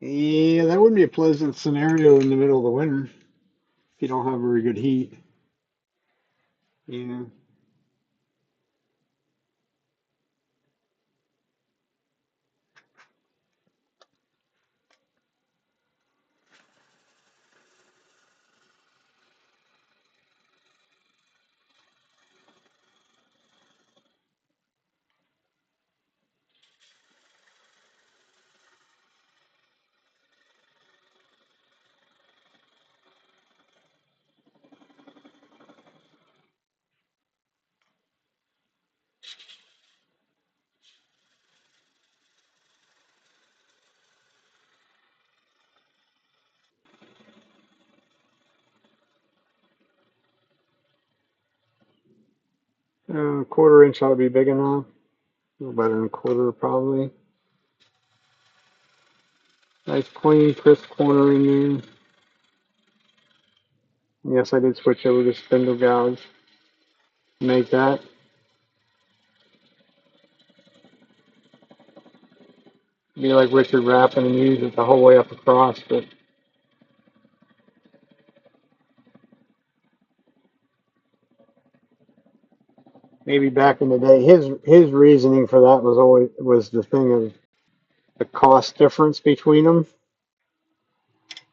Yeah, that wouldn't be a pleasant scenario in the middle of the winter if you don't have very good heat. Yeah. Quarter inch ought to be big enough. A little better than a quarter, probably. Nice clean, crisp corner in there. Yes, I did switch over to spindle gouge. Make that. Be like Richard Rappin and use it the whole way up across, but maybe back in the day, his reasoning for that was the thing of the cost difference between them.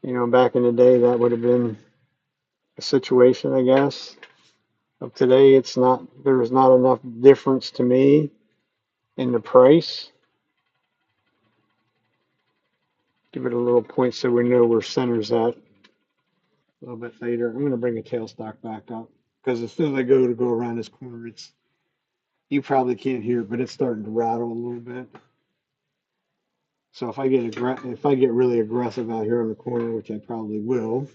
You know, back in the day, that would have been a situation, I guess. Of today, it's not. There's not enough difference to me in the price. Give it a little point so we know where center's at. A little bit later, I'm going to bring the tailstock back up because as soon as I go around this corner, it's you probably can't hear it, but it's starting to rattle a little bit. So if I get really aggressive out here in the corner, which I probably will,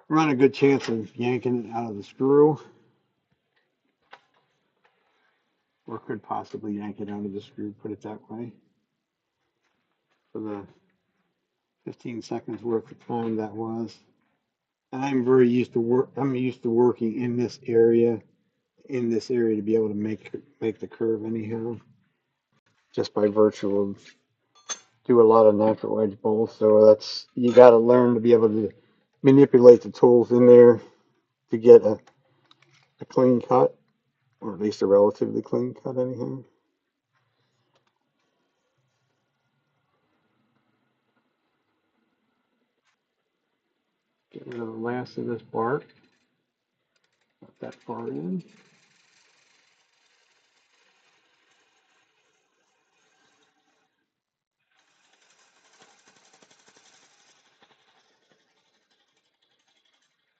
run a good chance of yanking it out of the screw, or could possibly yank it out of the screw. Put it that way. For the 15 seconds worth of time that was. And I'm very used to I'm used to working in this area to be able to make the curve anyhow, just by virtue of do a lot of natural edge bowls. So that's you got to learn to be able to manipulate the tools in there to get a clean cut. or at least a relatively clean cut anyhow. Get rid of the last of this bark. Not that far in.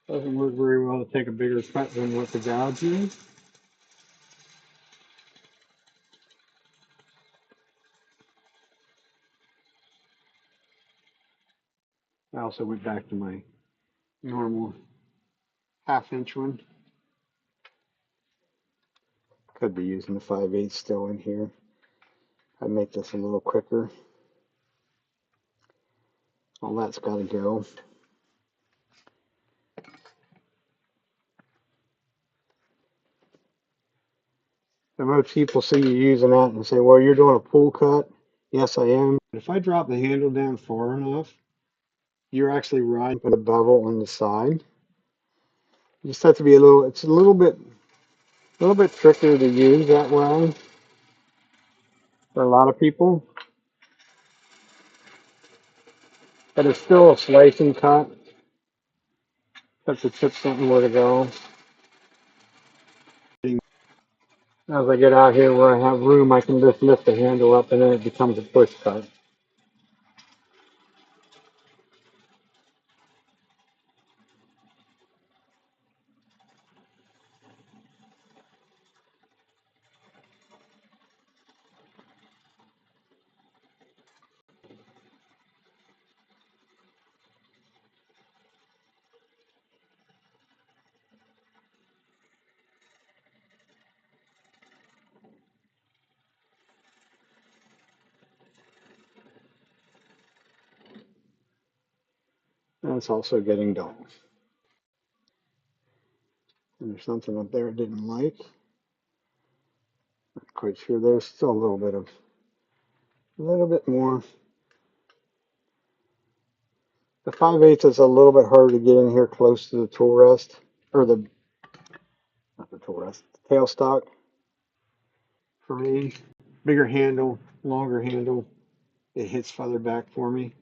Doesn't work very well to take a bigger cut than what the gouge is. I also went back to my normal 1/2 inch one. Could be using the 5/8 still in here. I'd make this a little quicker. All that's got to go. And most people see you using that and say, well, you're doing a pull cut. Yes, I am. But if I drop the handle down far enough, you're actually riding with a bevel on the side. You just have to be it's a little bit trickier to use that way for a lot of people. But it's still a slicing cut. Except the tips don't know where to go. As I get out here where I have room, I can just lift the handle up and then it becomes a push cut. And it's also getting dull. And there's something up there I didn't like. Not quite sure. There's still a little bit more. The 5/8 is a little bit harder to get in here close to the tool rest, or not the tool rest, the tailstock. For me, bigger handle, longer handle, it hits further back for me.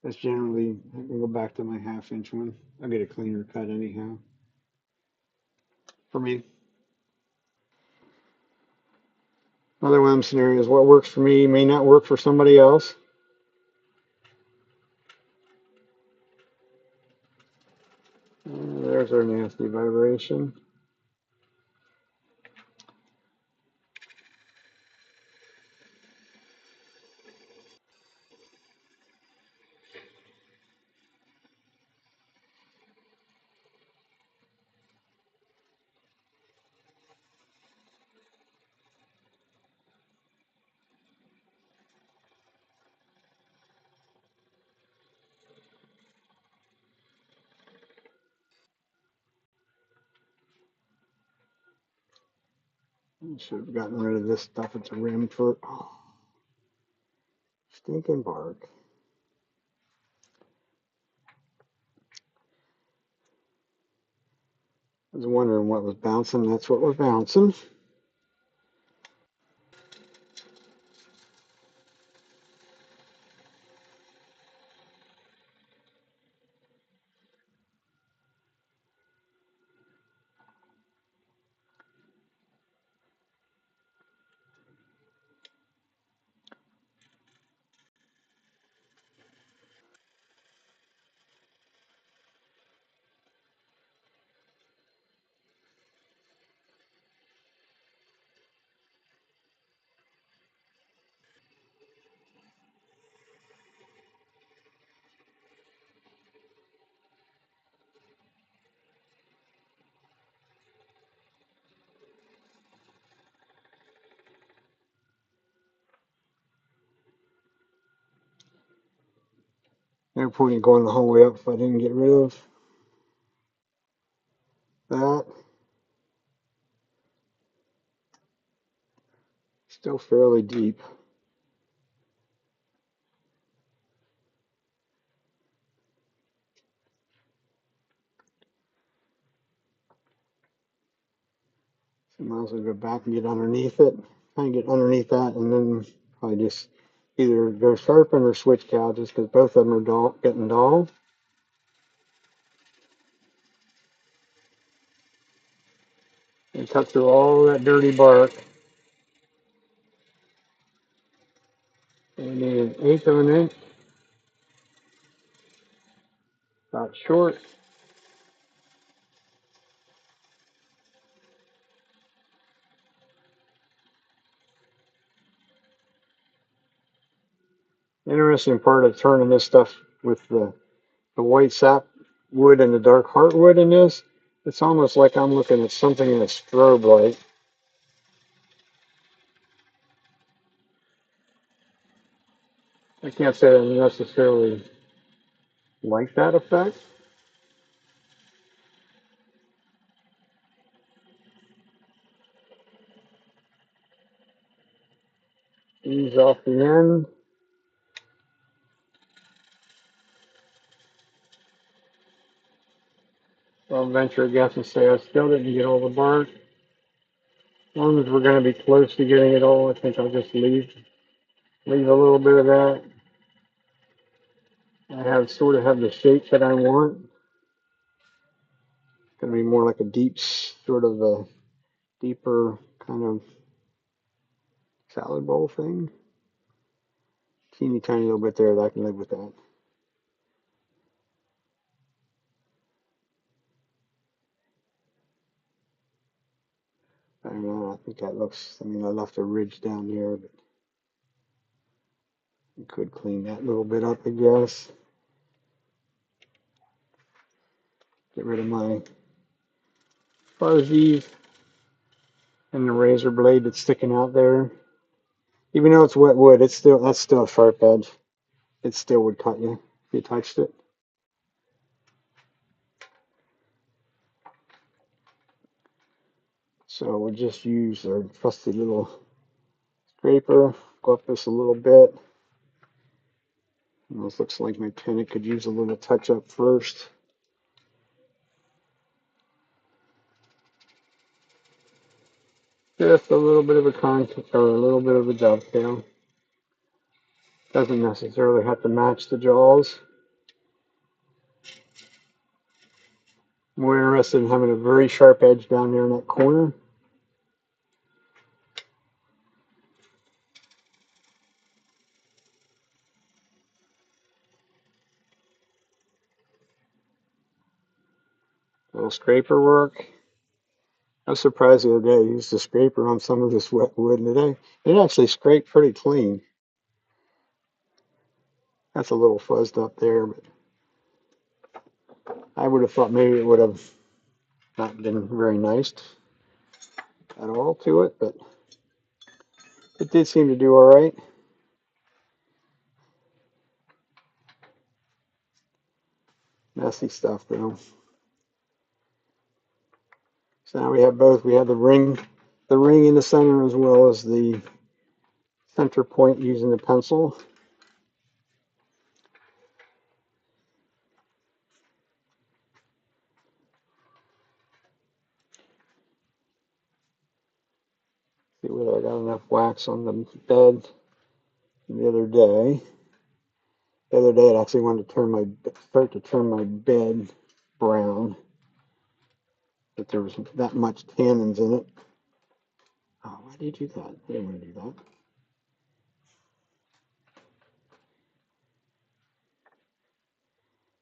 That's generally, I can go back to my 1/2 inch one. I'll get a cleaner cut anyhow. For me. Another one of them scenarios, what works for me may not work for somebody else. There's our nasty vibration. I should have gotten rid of this stuff. It's a rim for stinking bark. I was wondering what was bouncing. That's what was bouncing. No point in going the whole way up if I didn't get rid of that. Still fairly deep. So I might as well go back and get underneath it. Kind of get underneath that, and then probably just either go sharpen or switch gouges because both of them are dull, getting dull. And cut through all that dirty bark. And need 1/8 of an inch, about short. Interesting part of turning this stuff with the white sap wood and the dark heartwood in this, it's almost like I'm looking at something in a strobe light. I can't say that I necessarily like that effect. Ease off the end. I'll venture a guess and say I still didn't get all the bark. As long as we're going to be close to getting it all, I think I'll just leave a little bit of that. I have sort of have the shape that I want. It's going to be more like a deep, sort of a deeper kind of salad bowl thing. Teeny tiny little bit there that I can live with that. I don't know, I think that looks, I mean, I left a ridge down here, but you could clean that little bit up, I guess. Get rid of my fuzzies and the razor blade that's sticking out there. Even though it's wet wood, it's still, that's still a sharp edge. It still would cut you if you touched it. So we'll just use our trusty little scraper, go up this a little bit. And this looks like my pen, it could use a little touch up first. Just a little bit of a contour, or a little bit of a dovetail. Doesn't necessarily have to match the jaws. More interested in having a very sharp edge down there in that corner. A little scraper work. I was surprised the other day I used a scraper on some of this wet wood today. It actually scraped pretty clean. That's a little fuzzed up there, but I would have thought maybe it would have not been very nice at all to it, but it did seem to do all right. Messy stuff though. So now we have both. We have the ring in the center as well as the center point using the pencil. See whether I got enough wax on the bed the other day. The other day, I actually wanted to start to turn my bed brown, but there was that much tannins in it. Oh, why did you do that? I didn't want to do that.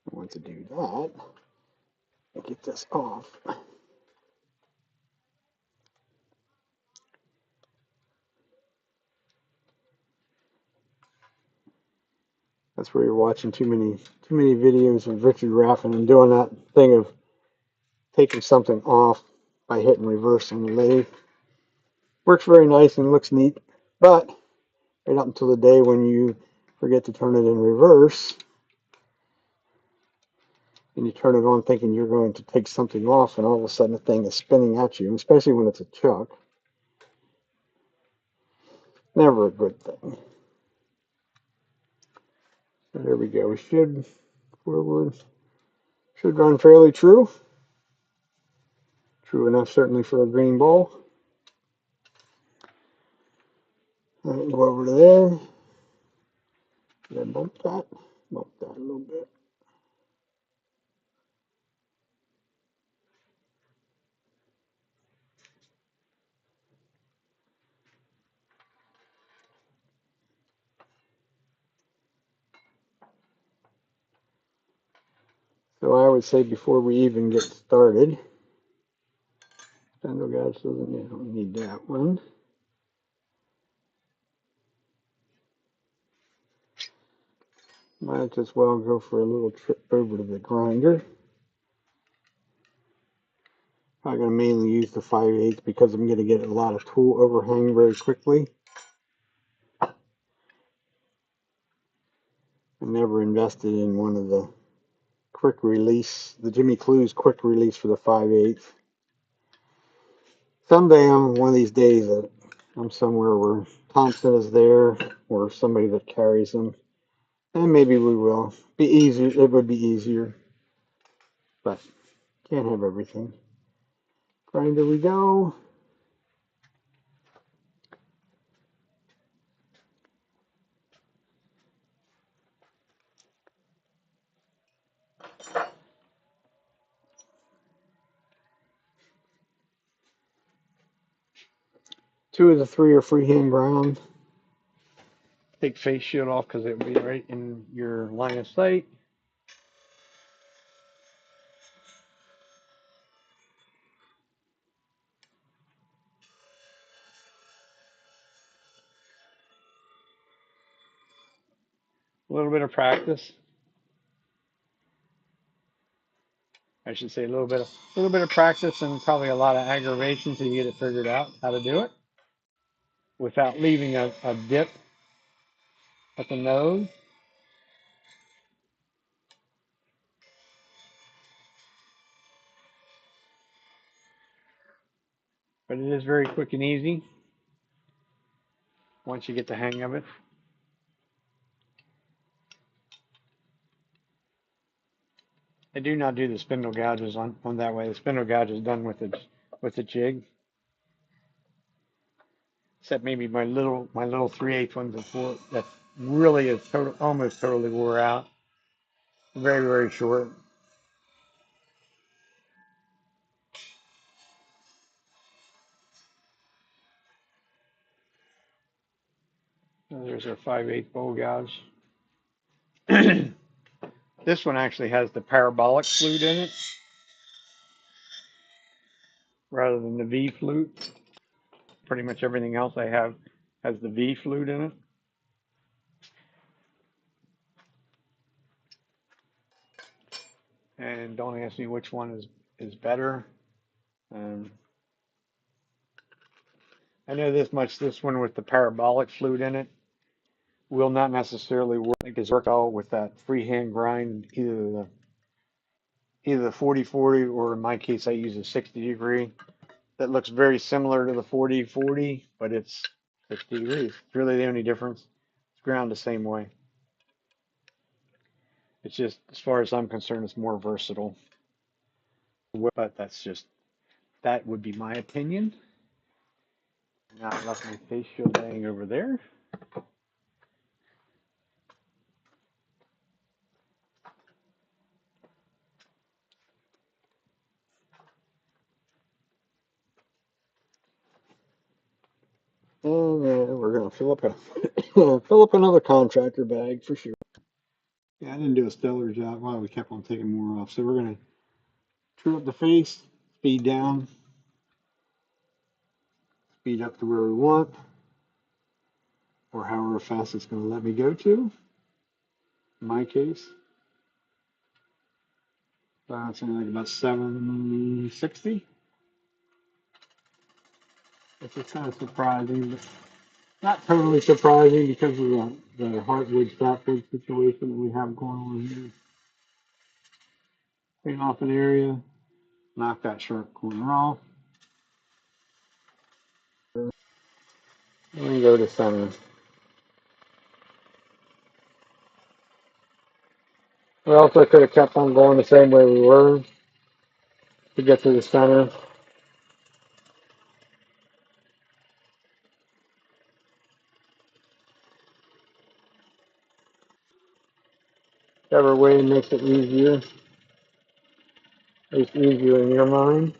I want to do that. Get this off. That's where you're watching too many videos of Richard Raffin and doing that thing of taking something off by hitting reverse on the lathe. Works very nice and looks neat, but right up until the day when you forget to turn it in reverse and you turn it on thinking you're going to take something off, and all of a sudden the thing is spinning at you, especially when it's a chuck. Never a good thing. So there we go. We should run fairly true. True enough, certainly, for a green ball. over to there. Then bump that a little bit. So I would say before we even get started, spindle gouge doesn't need that one. Might as well go for a little trip over to the grinder. I'm going to mainly use the 5/8 because I'm going to get a lot of tool overhang very quickly. I never invested in one of the quick release, the Jimmy Clues quick release for the 5/8. Someday, one of these days, I'm somewhere where Thompson is there or somebody that carries them, and maybe we will. Be easier. It would be easier, but can't have everything. Grinder we go. Two of the three are freehand ground. Take face shield off because it will be right in your line of sight. A little bit of practice. I should say a little bit of practice and probably a lot of aggravation till you get it figured out how to do it without leaving a dip at the nose. But it is very quick and easy once you get the hang of it. I do not do the spindle gouges on that way. The spindle gouge is done with the jig. Except maybe my little 3/8 ones that really is almost totally wore out. Very, very short. There's our 5/8 bowl gouge. This one actually has the parabolic flute in it rather than the V flute. Pretty much everything else I have has the V flute in it. And don't ask me which one is better. I know this much, this one with the parabolic flute in it will not necessarily work as well with that freehand grind, either the 40/40 or in my case I use a 60-degree. That looks very similar to the 40/40, but it's 60 degrees. It's really the only difference. It's ground the same way. It's just, as far as I'm concerned, it's more versatile. But that would be my opinion. Now I left my face shield laying over there. And we're gonna fill up another contractor bag for sure. Yeah, I didn't do a stellar job. Well, we kept on taking more off. So we're gonna trim up the face, speed down, speed up to where we want, or however fast it's gonna let me go to. In my case, something like about 760. Which is kind of surprising, but not totally surprising because of the heartwood sapwood situation that we have going on here. Clean off an area, knock that sharp corner off, and go to center. We also could have kept on going the same way we were to get to the center. Whichever way makes it easier, at least easier in your mind.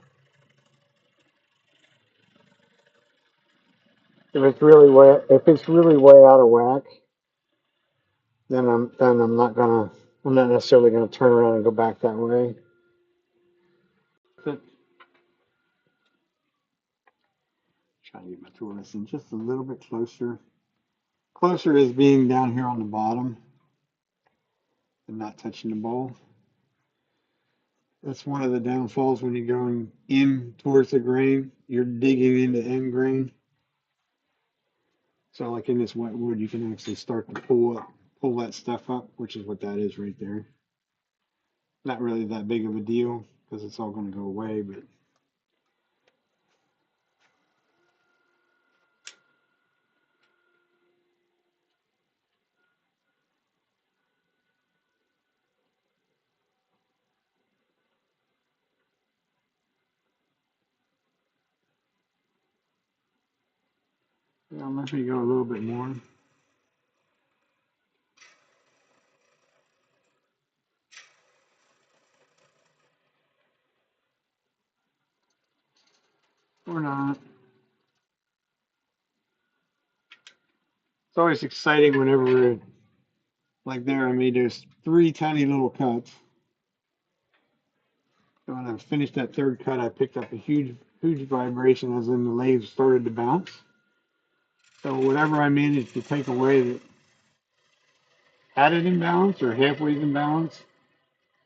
If it's really way out of whack, then I'm not necessarily gonna turn around and go back that way. But trying to get my tortoise in just a little bit closer. Closer is being down here on the bottom and not touching the bowl. That's one of the downfalls when you're going in towards the grain. You're digging into end grain. So like in this wet wood, you can actually start to pull that stuff up, which is what that is right there. Not really that big of a deal because it's all going to go away, but yeah, let me go a little bit more. Or not. It's always exciting whenever, like there, I made those three tiny little cuts. And when I finished that third cut, I picked up a huge vibration as in the lathe started to bounce. So whatever I managed to take away that had it in balance or halfway in balance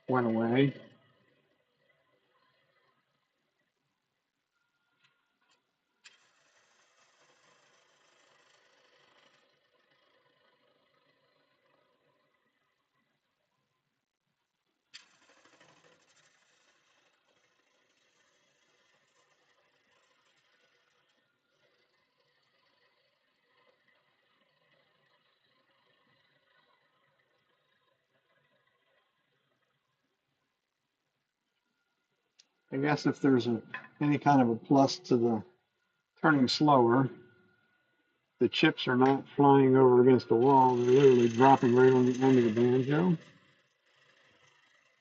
went away. I guess if there's any kind of a plus to the turning slower, the chips are not flying over against the wall. They're literally dropping right on the end of the banjo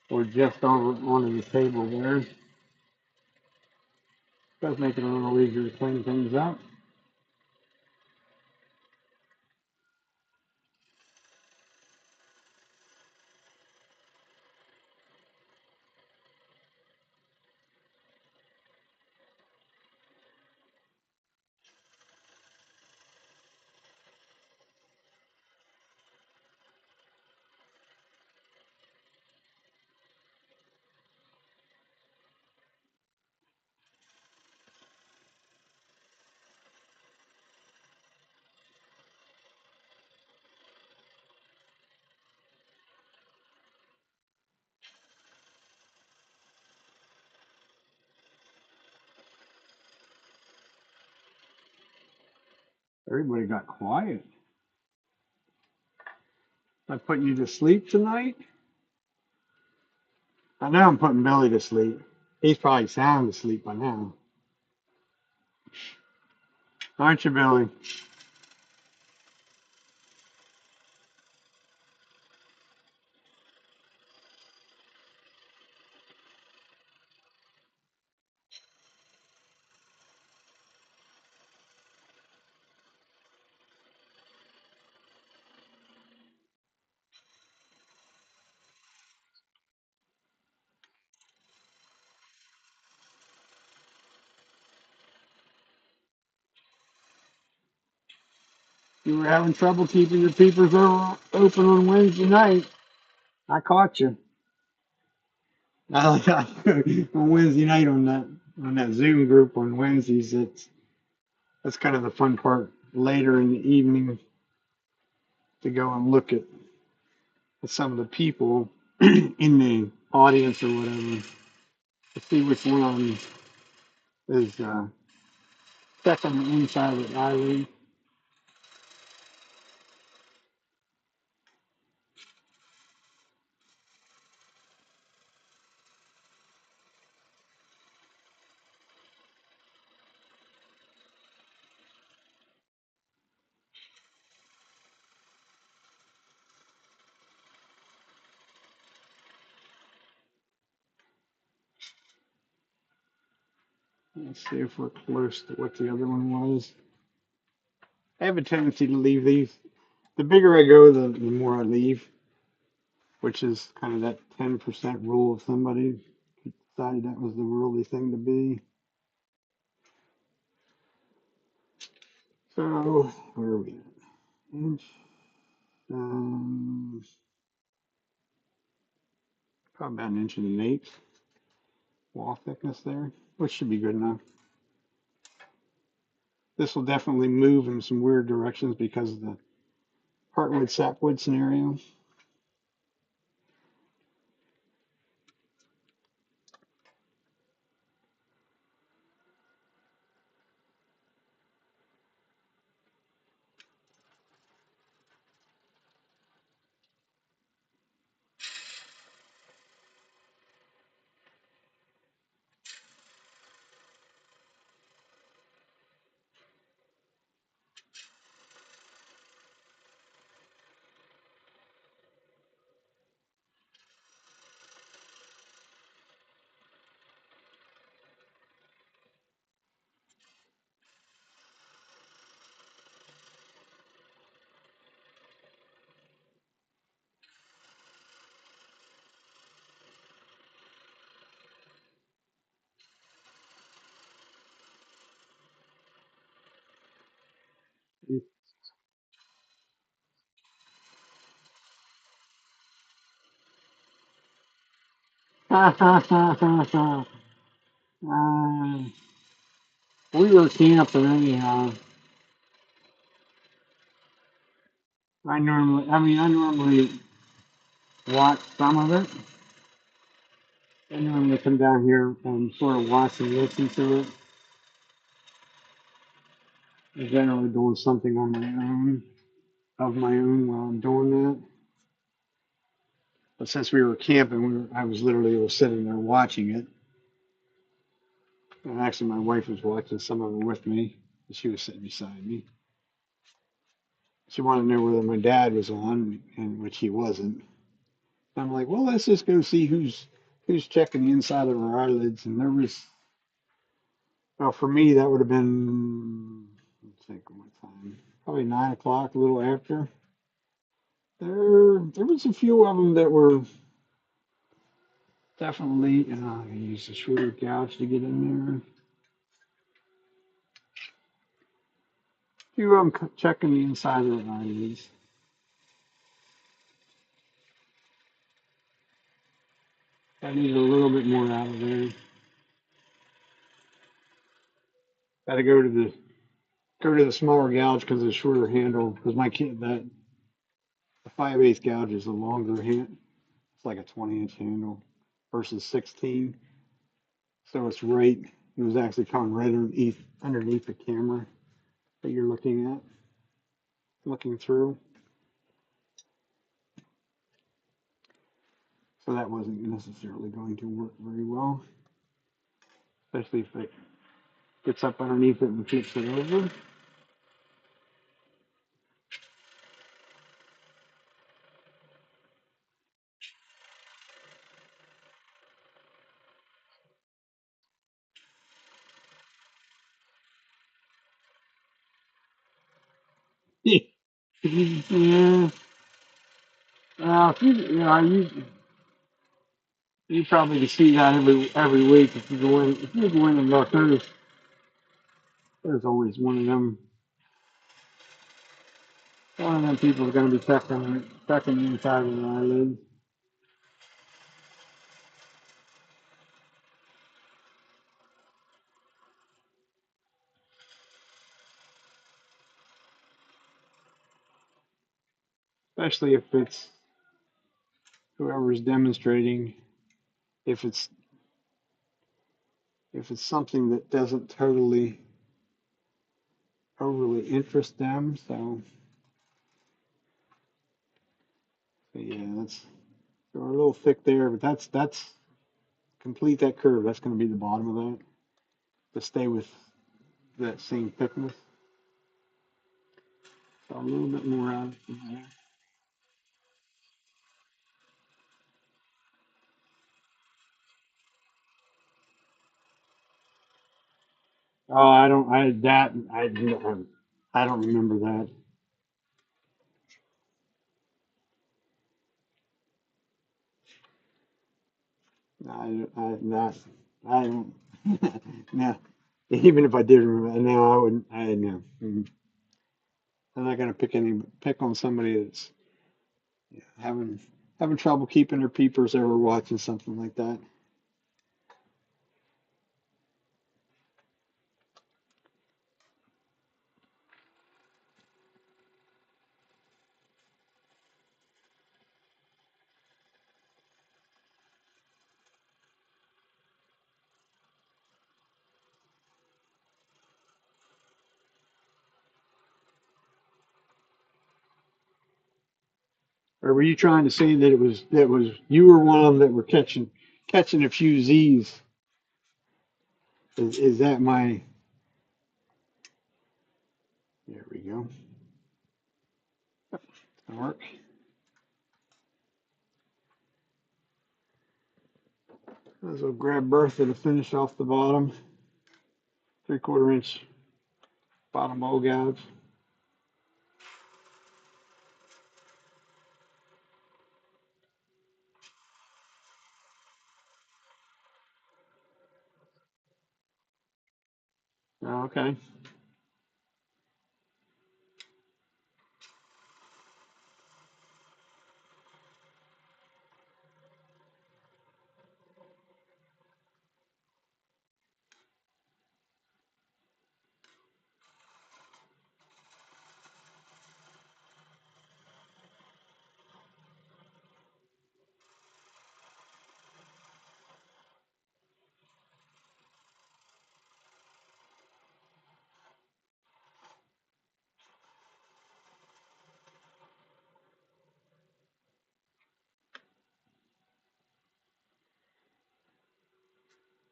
or just over onto the table there. It does make it a little easier to clean things up. Everybody got quiet. Am I putting you to sleep tonight? I know I'm putting Billy to sleep. He's probably sound asleep by now. Aren't you, Billy? You were having trouble keeping your peepers open on Wednesday night. I caught you. On Wednesday night on that Zoom group on Wednesdays. That's kind of the fun part later in the evening to go and look at some of the people in the audience or whatever to see which one is stuck on the inside of the eyelid. Let's see if we're close to what the other one was. I have a tendency to leave these. The bigger I go, the more I leave, which is kind of that 10% rule of somebody decided that was the worldly thing to be. So, where are we at? Inch, um, probably about an inch and an eighth wall thickness there, which should be good enough. This will definitely move in some weird directions because of the heartwood sapwood scenario. We were camping anyhow. I normally watch some of it. I normally come down here and sort of watch and listen to it. I'm generally doing something on my own, of my own while I'm doing that. But since we were camping, I was literally sitting there watching it. And actually, my wife was watching some of it with me. She was sitting beside me. She wanted to know whether my dad was on, and which he wasn't. I'm like, well, let's just go see who's checking the inside of our eyelids. And there was, well, for me, that would have been, let's think what time, probably 9 o'clock, a little after. There was a few of them that were definitely, and I used a shorter gouge to get in there. A few of them checking the inside of the eyelids. I need a little bit more out of there. Got to go to the smaller gouge because of the shorter handle. Because my kid that the 5/8 gouge is a longer hand. It's like a 20-inch handle versus 16. So it's right. It was actually coming right underneath the camera that you're looking through. So that wasn't necessarily going to work very well, especially if it gets up underneath it and flips it over. Yeah. If you probably can see that every week if you go in and look. There's always one of them people is going to be checking the inside of the eyelid, especially if it's whoever's demonstrating. If it's something that doesn't totally overly interest them. So yeah, that's they're a little thick there, but that's complete that curve. That's going to be the bottom of that to stay with that same thickness. So a little bit more out of there. Oh, I don't. I don't remember that. I not. I don't. No. Even if I did remember, no, I wouldn't. I know. I'm not gonna pick on somebody that's having having trouble keeping their peepers ever watching something like that. Or were you trying to say that it was you were one of them that were catching a few Z's? Is that my? There we go. That'll work. As we'll grab Bertha to finish off the bottom, 3/4 inch bottom bowl gouge. Oh, okay.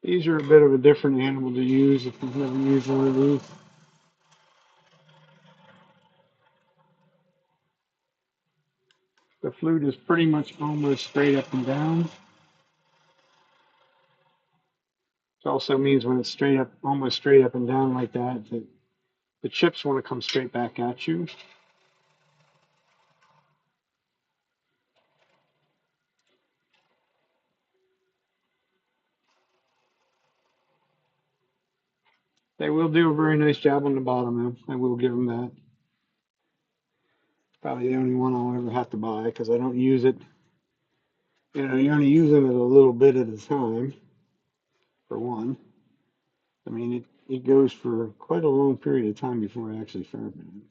These are a bit of a different animal to use if you've never used one of these. The flute is pretty much almost straight up and down. It also means when it's straight up, almost straight up and down like that, that the chips want to come straight back at you. They will do a very nice job on the bottom, though. I will give them that. Probably the only one I'll ever have to buy because I don't use it. You're only using it a little bit at a time, for one. I mean, it goes for quite a long period of time before I actually ferment it.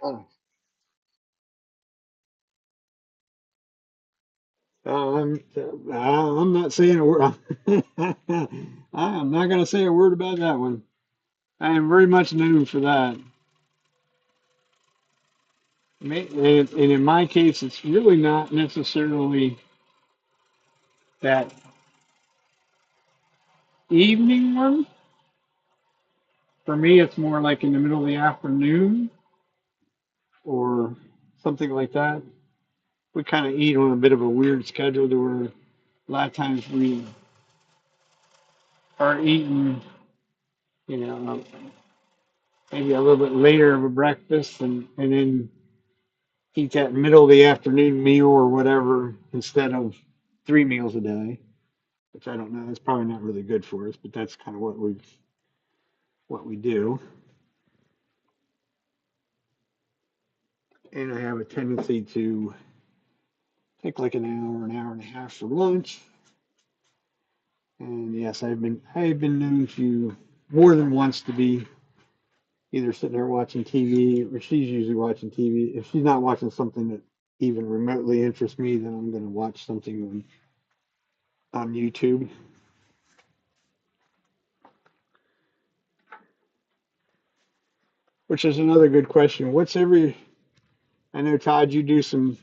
Oh. I'm not saying a word. I am not going to say a word about that one. I am very much known for that. And in my case, it's really not necessarily that evening one. For me, it's more like in the middle of the afternoon or something like that. We kind of eat on a bit of a weird schedule to where a lot of times we are eating, you know, maybe a little bit later of a breakfast and then eat that middle of the afternoon meal or whatever instead of 3 meals a day, which I don't know. That's probably not really good for us, but that's kind of what we do. And I have a tendency to take like an hour and a half for lunch. And yes, I've been known to more than once to be either sitting there watching TV or she's usually watching TV. If she's not watching something that even remotely interests me, then I'm going to watch something on YouTube. Which is another good question. I know Todd, you do some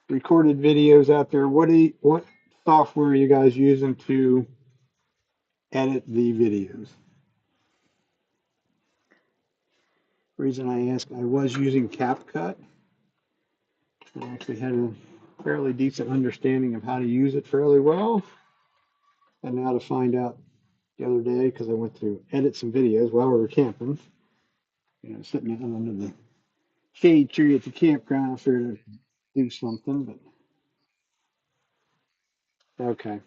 recorded videos out there. What software are you guys using to edit the videos. Reason I ask, I was using CapCut. I actually had a fairly decent understanding of how to use it fairly well. And now to find out the other day, because I went to edit some videos while we were camping, sitting out under the shade tree at the campground, I figured I'd do something, but okay.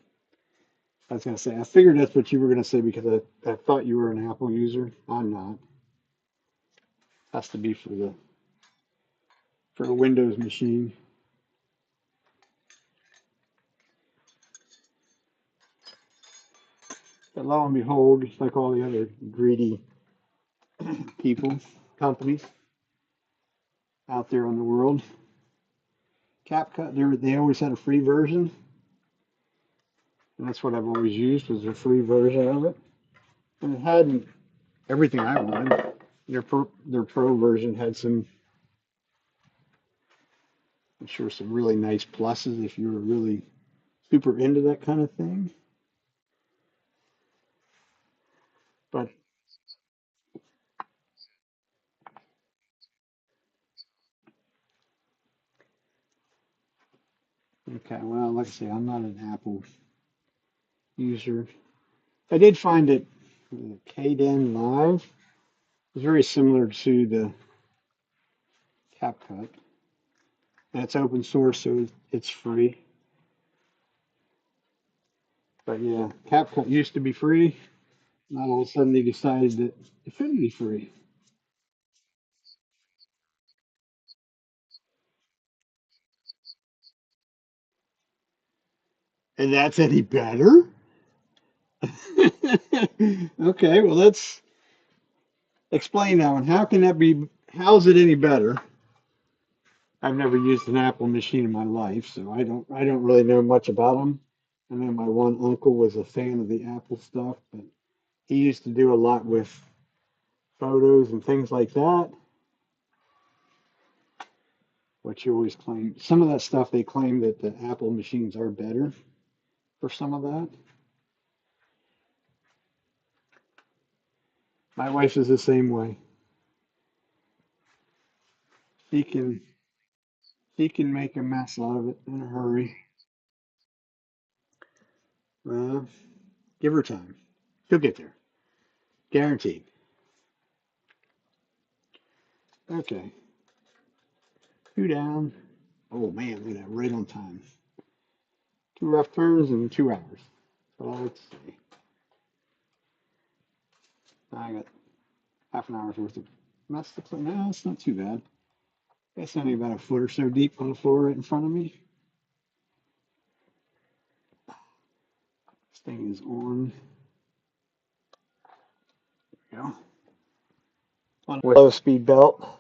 I was going to say, I figured that's what you were going to say because I thought you were an Apple user. I'm not. Has to be for a Windows machine. But lo and behold, just like all the other greedy people, companies out there in the world, CapCut, they always had a free version, and that's what I've always used was a free version of it. And it had everything I wanted. Their pro version had some, I'm sure, some really nice pluses if you were really super into that kind of thing. But okay, well, like I say, I'm not an Apple user. I did find it, the KDen Live is very similar to the CapCut. And it's open source, so it's free. But yeah, CapCut used to be free. Now all of a sudden they decided that it shouldn't be free. And that's any better? Okay, well let's explain that one. How can that be? How's it any better? I've never used an Apple machine in my life, so I don't really know much about them. I know my one uncle was a fan of the Apple stuff, but he used to do a lot with photos and things like that. What you always claim, some of that stuff they claim that the Apple machines are better for some of that. My wife is the same way. She can she can make a mess out of it in a hurry. Well, give her time. She'll get there. Guaranteed. Okay. Two down. Oh man, look at that. Right on time. Two rough turns in 2 hours. So let's see. I got half an hour's worth of mess to clean. No, it's not too bad. It's only about a foot or so deep on the floor right in front of me. This thing is on. There we go. On with low speed belt,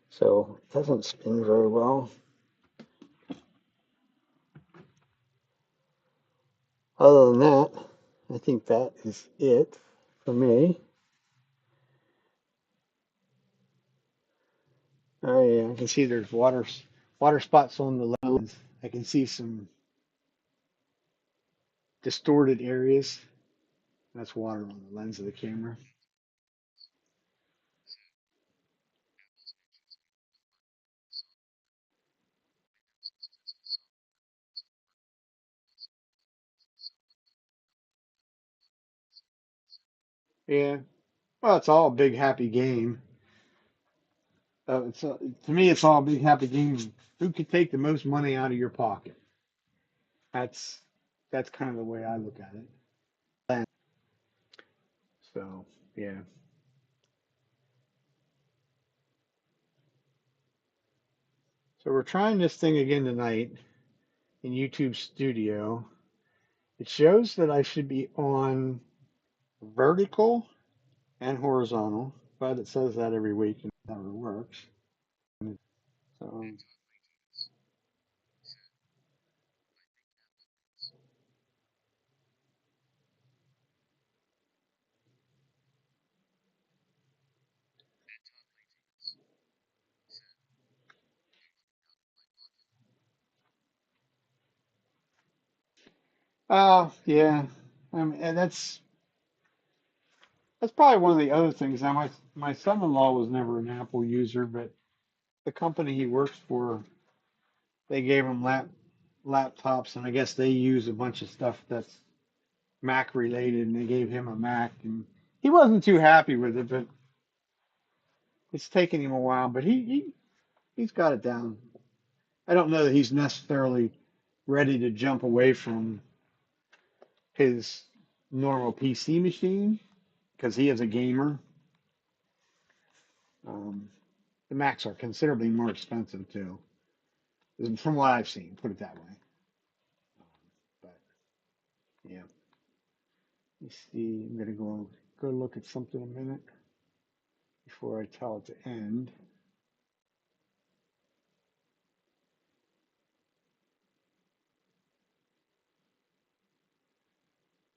so it doesn't spin very well. Other than that, I think that is it for me. Oh yeah, I can see there's water spots on the lens. I can see some distorted areas. That's water on the lens of the camera. Yeah, well, it's all a big happy game. To me, it's all a big happy game. Who can take the most money out of your pocket? That's that's kind of the way I look at it. So yeah. So we're trying this thing again tonight in YouTube Studio. It shows that I should be on vertical and horizontal, but it says that every week and it never works. So, yeah. And that's probably one of the other things. Now, my son-in-law was never an Apple user, but the company he works for, they gave him laptops, and I guess they use a bunch of stuff that's Mac related, and they gave him a Mac, and he wasn't too happy with it, but it's taken him a while, but he's got it down. I don't know that he's necessarily ready to jump away from his normal PC machine because he is a gamer. Um, the Macs are considerably more expensive too, from what I've seen. Put it that way. But yeah, let me see. I'm gonna go look at something a minute before I tell it to end.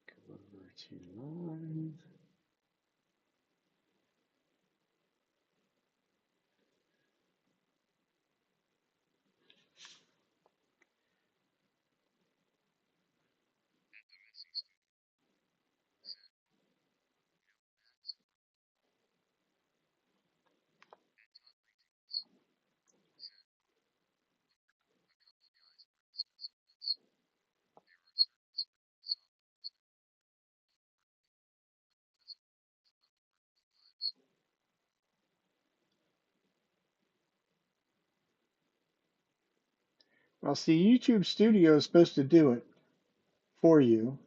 Go over to live. Well, see, YouTube Studio is supposed to do it for you,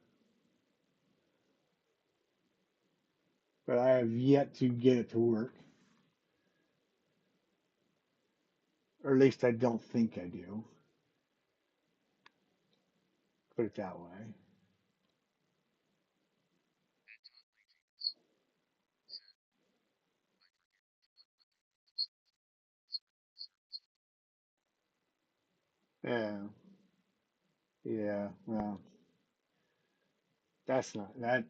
but I have yet to get it to work, or at least I don't think I do. Put it that way. Yeah, yeah. Well, that's not that.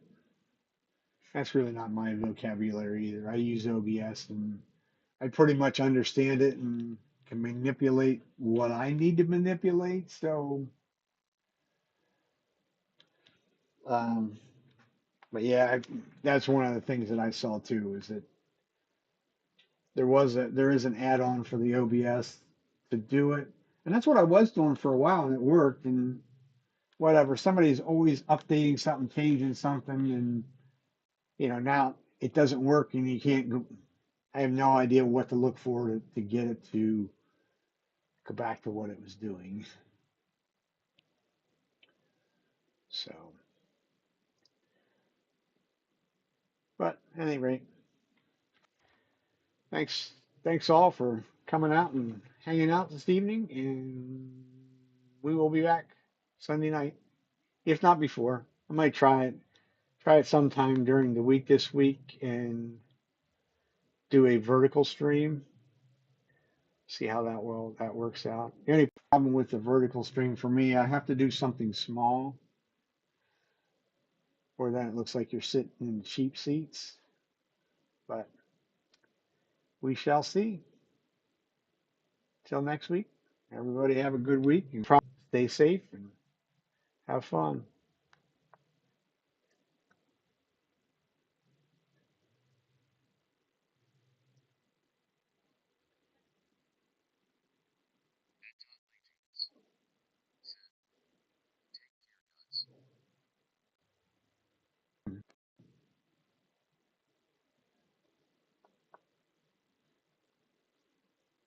That's really not my vocabulary either. I use OBS and I pretty much understand it and can manipulate what I need to manipulate. So, um, but yeah, that's one of the things that I saw too is that there is an add-on for the OBS to do it, and that's what I was doing for a while, and it worked. And whatever, somebody's always updating something, changing something, and now it doesn't work, and you can't go. I have no idea what to look for to get it to go back to what it was doing. So, but at any rate, thanks, thanks all for coming out and hanging out this evening, and we will be back Sunday night, if not before. I might try it sometime during the week this week and do a vertical stream. See how that works out. The only problem with the vertical stream for me, I have to do something small, or then it looks like you're sitting in cheap seats. But we shall see. Till next week, everybody have a good week and stay safe and have fun.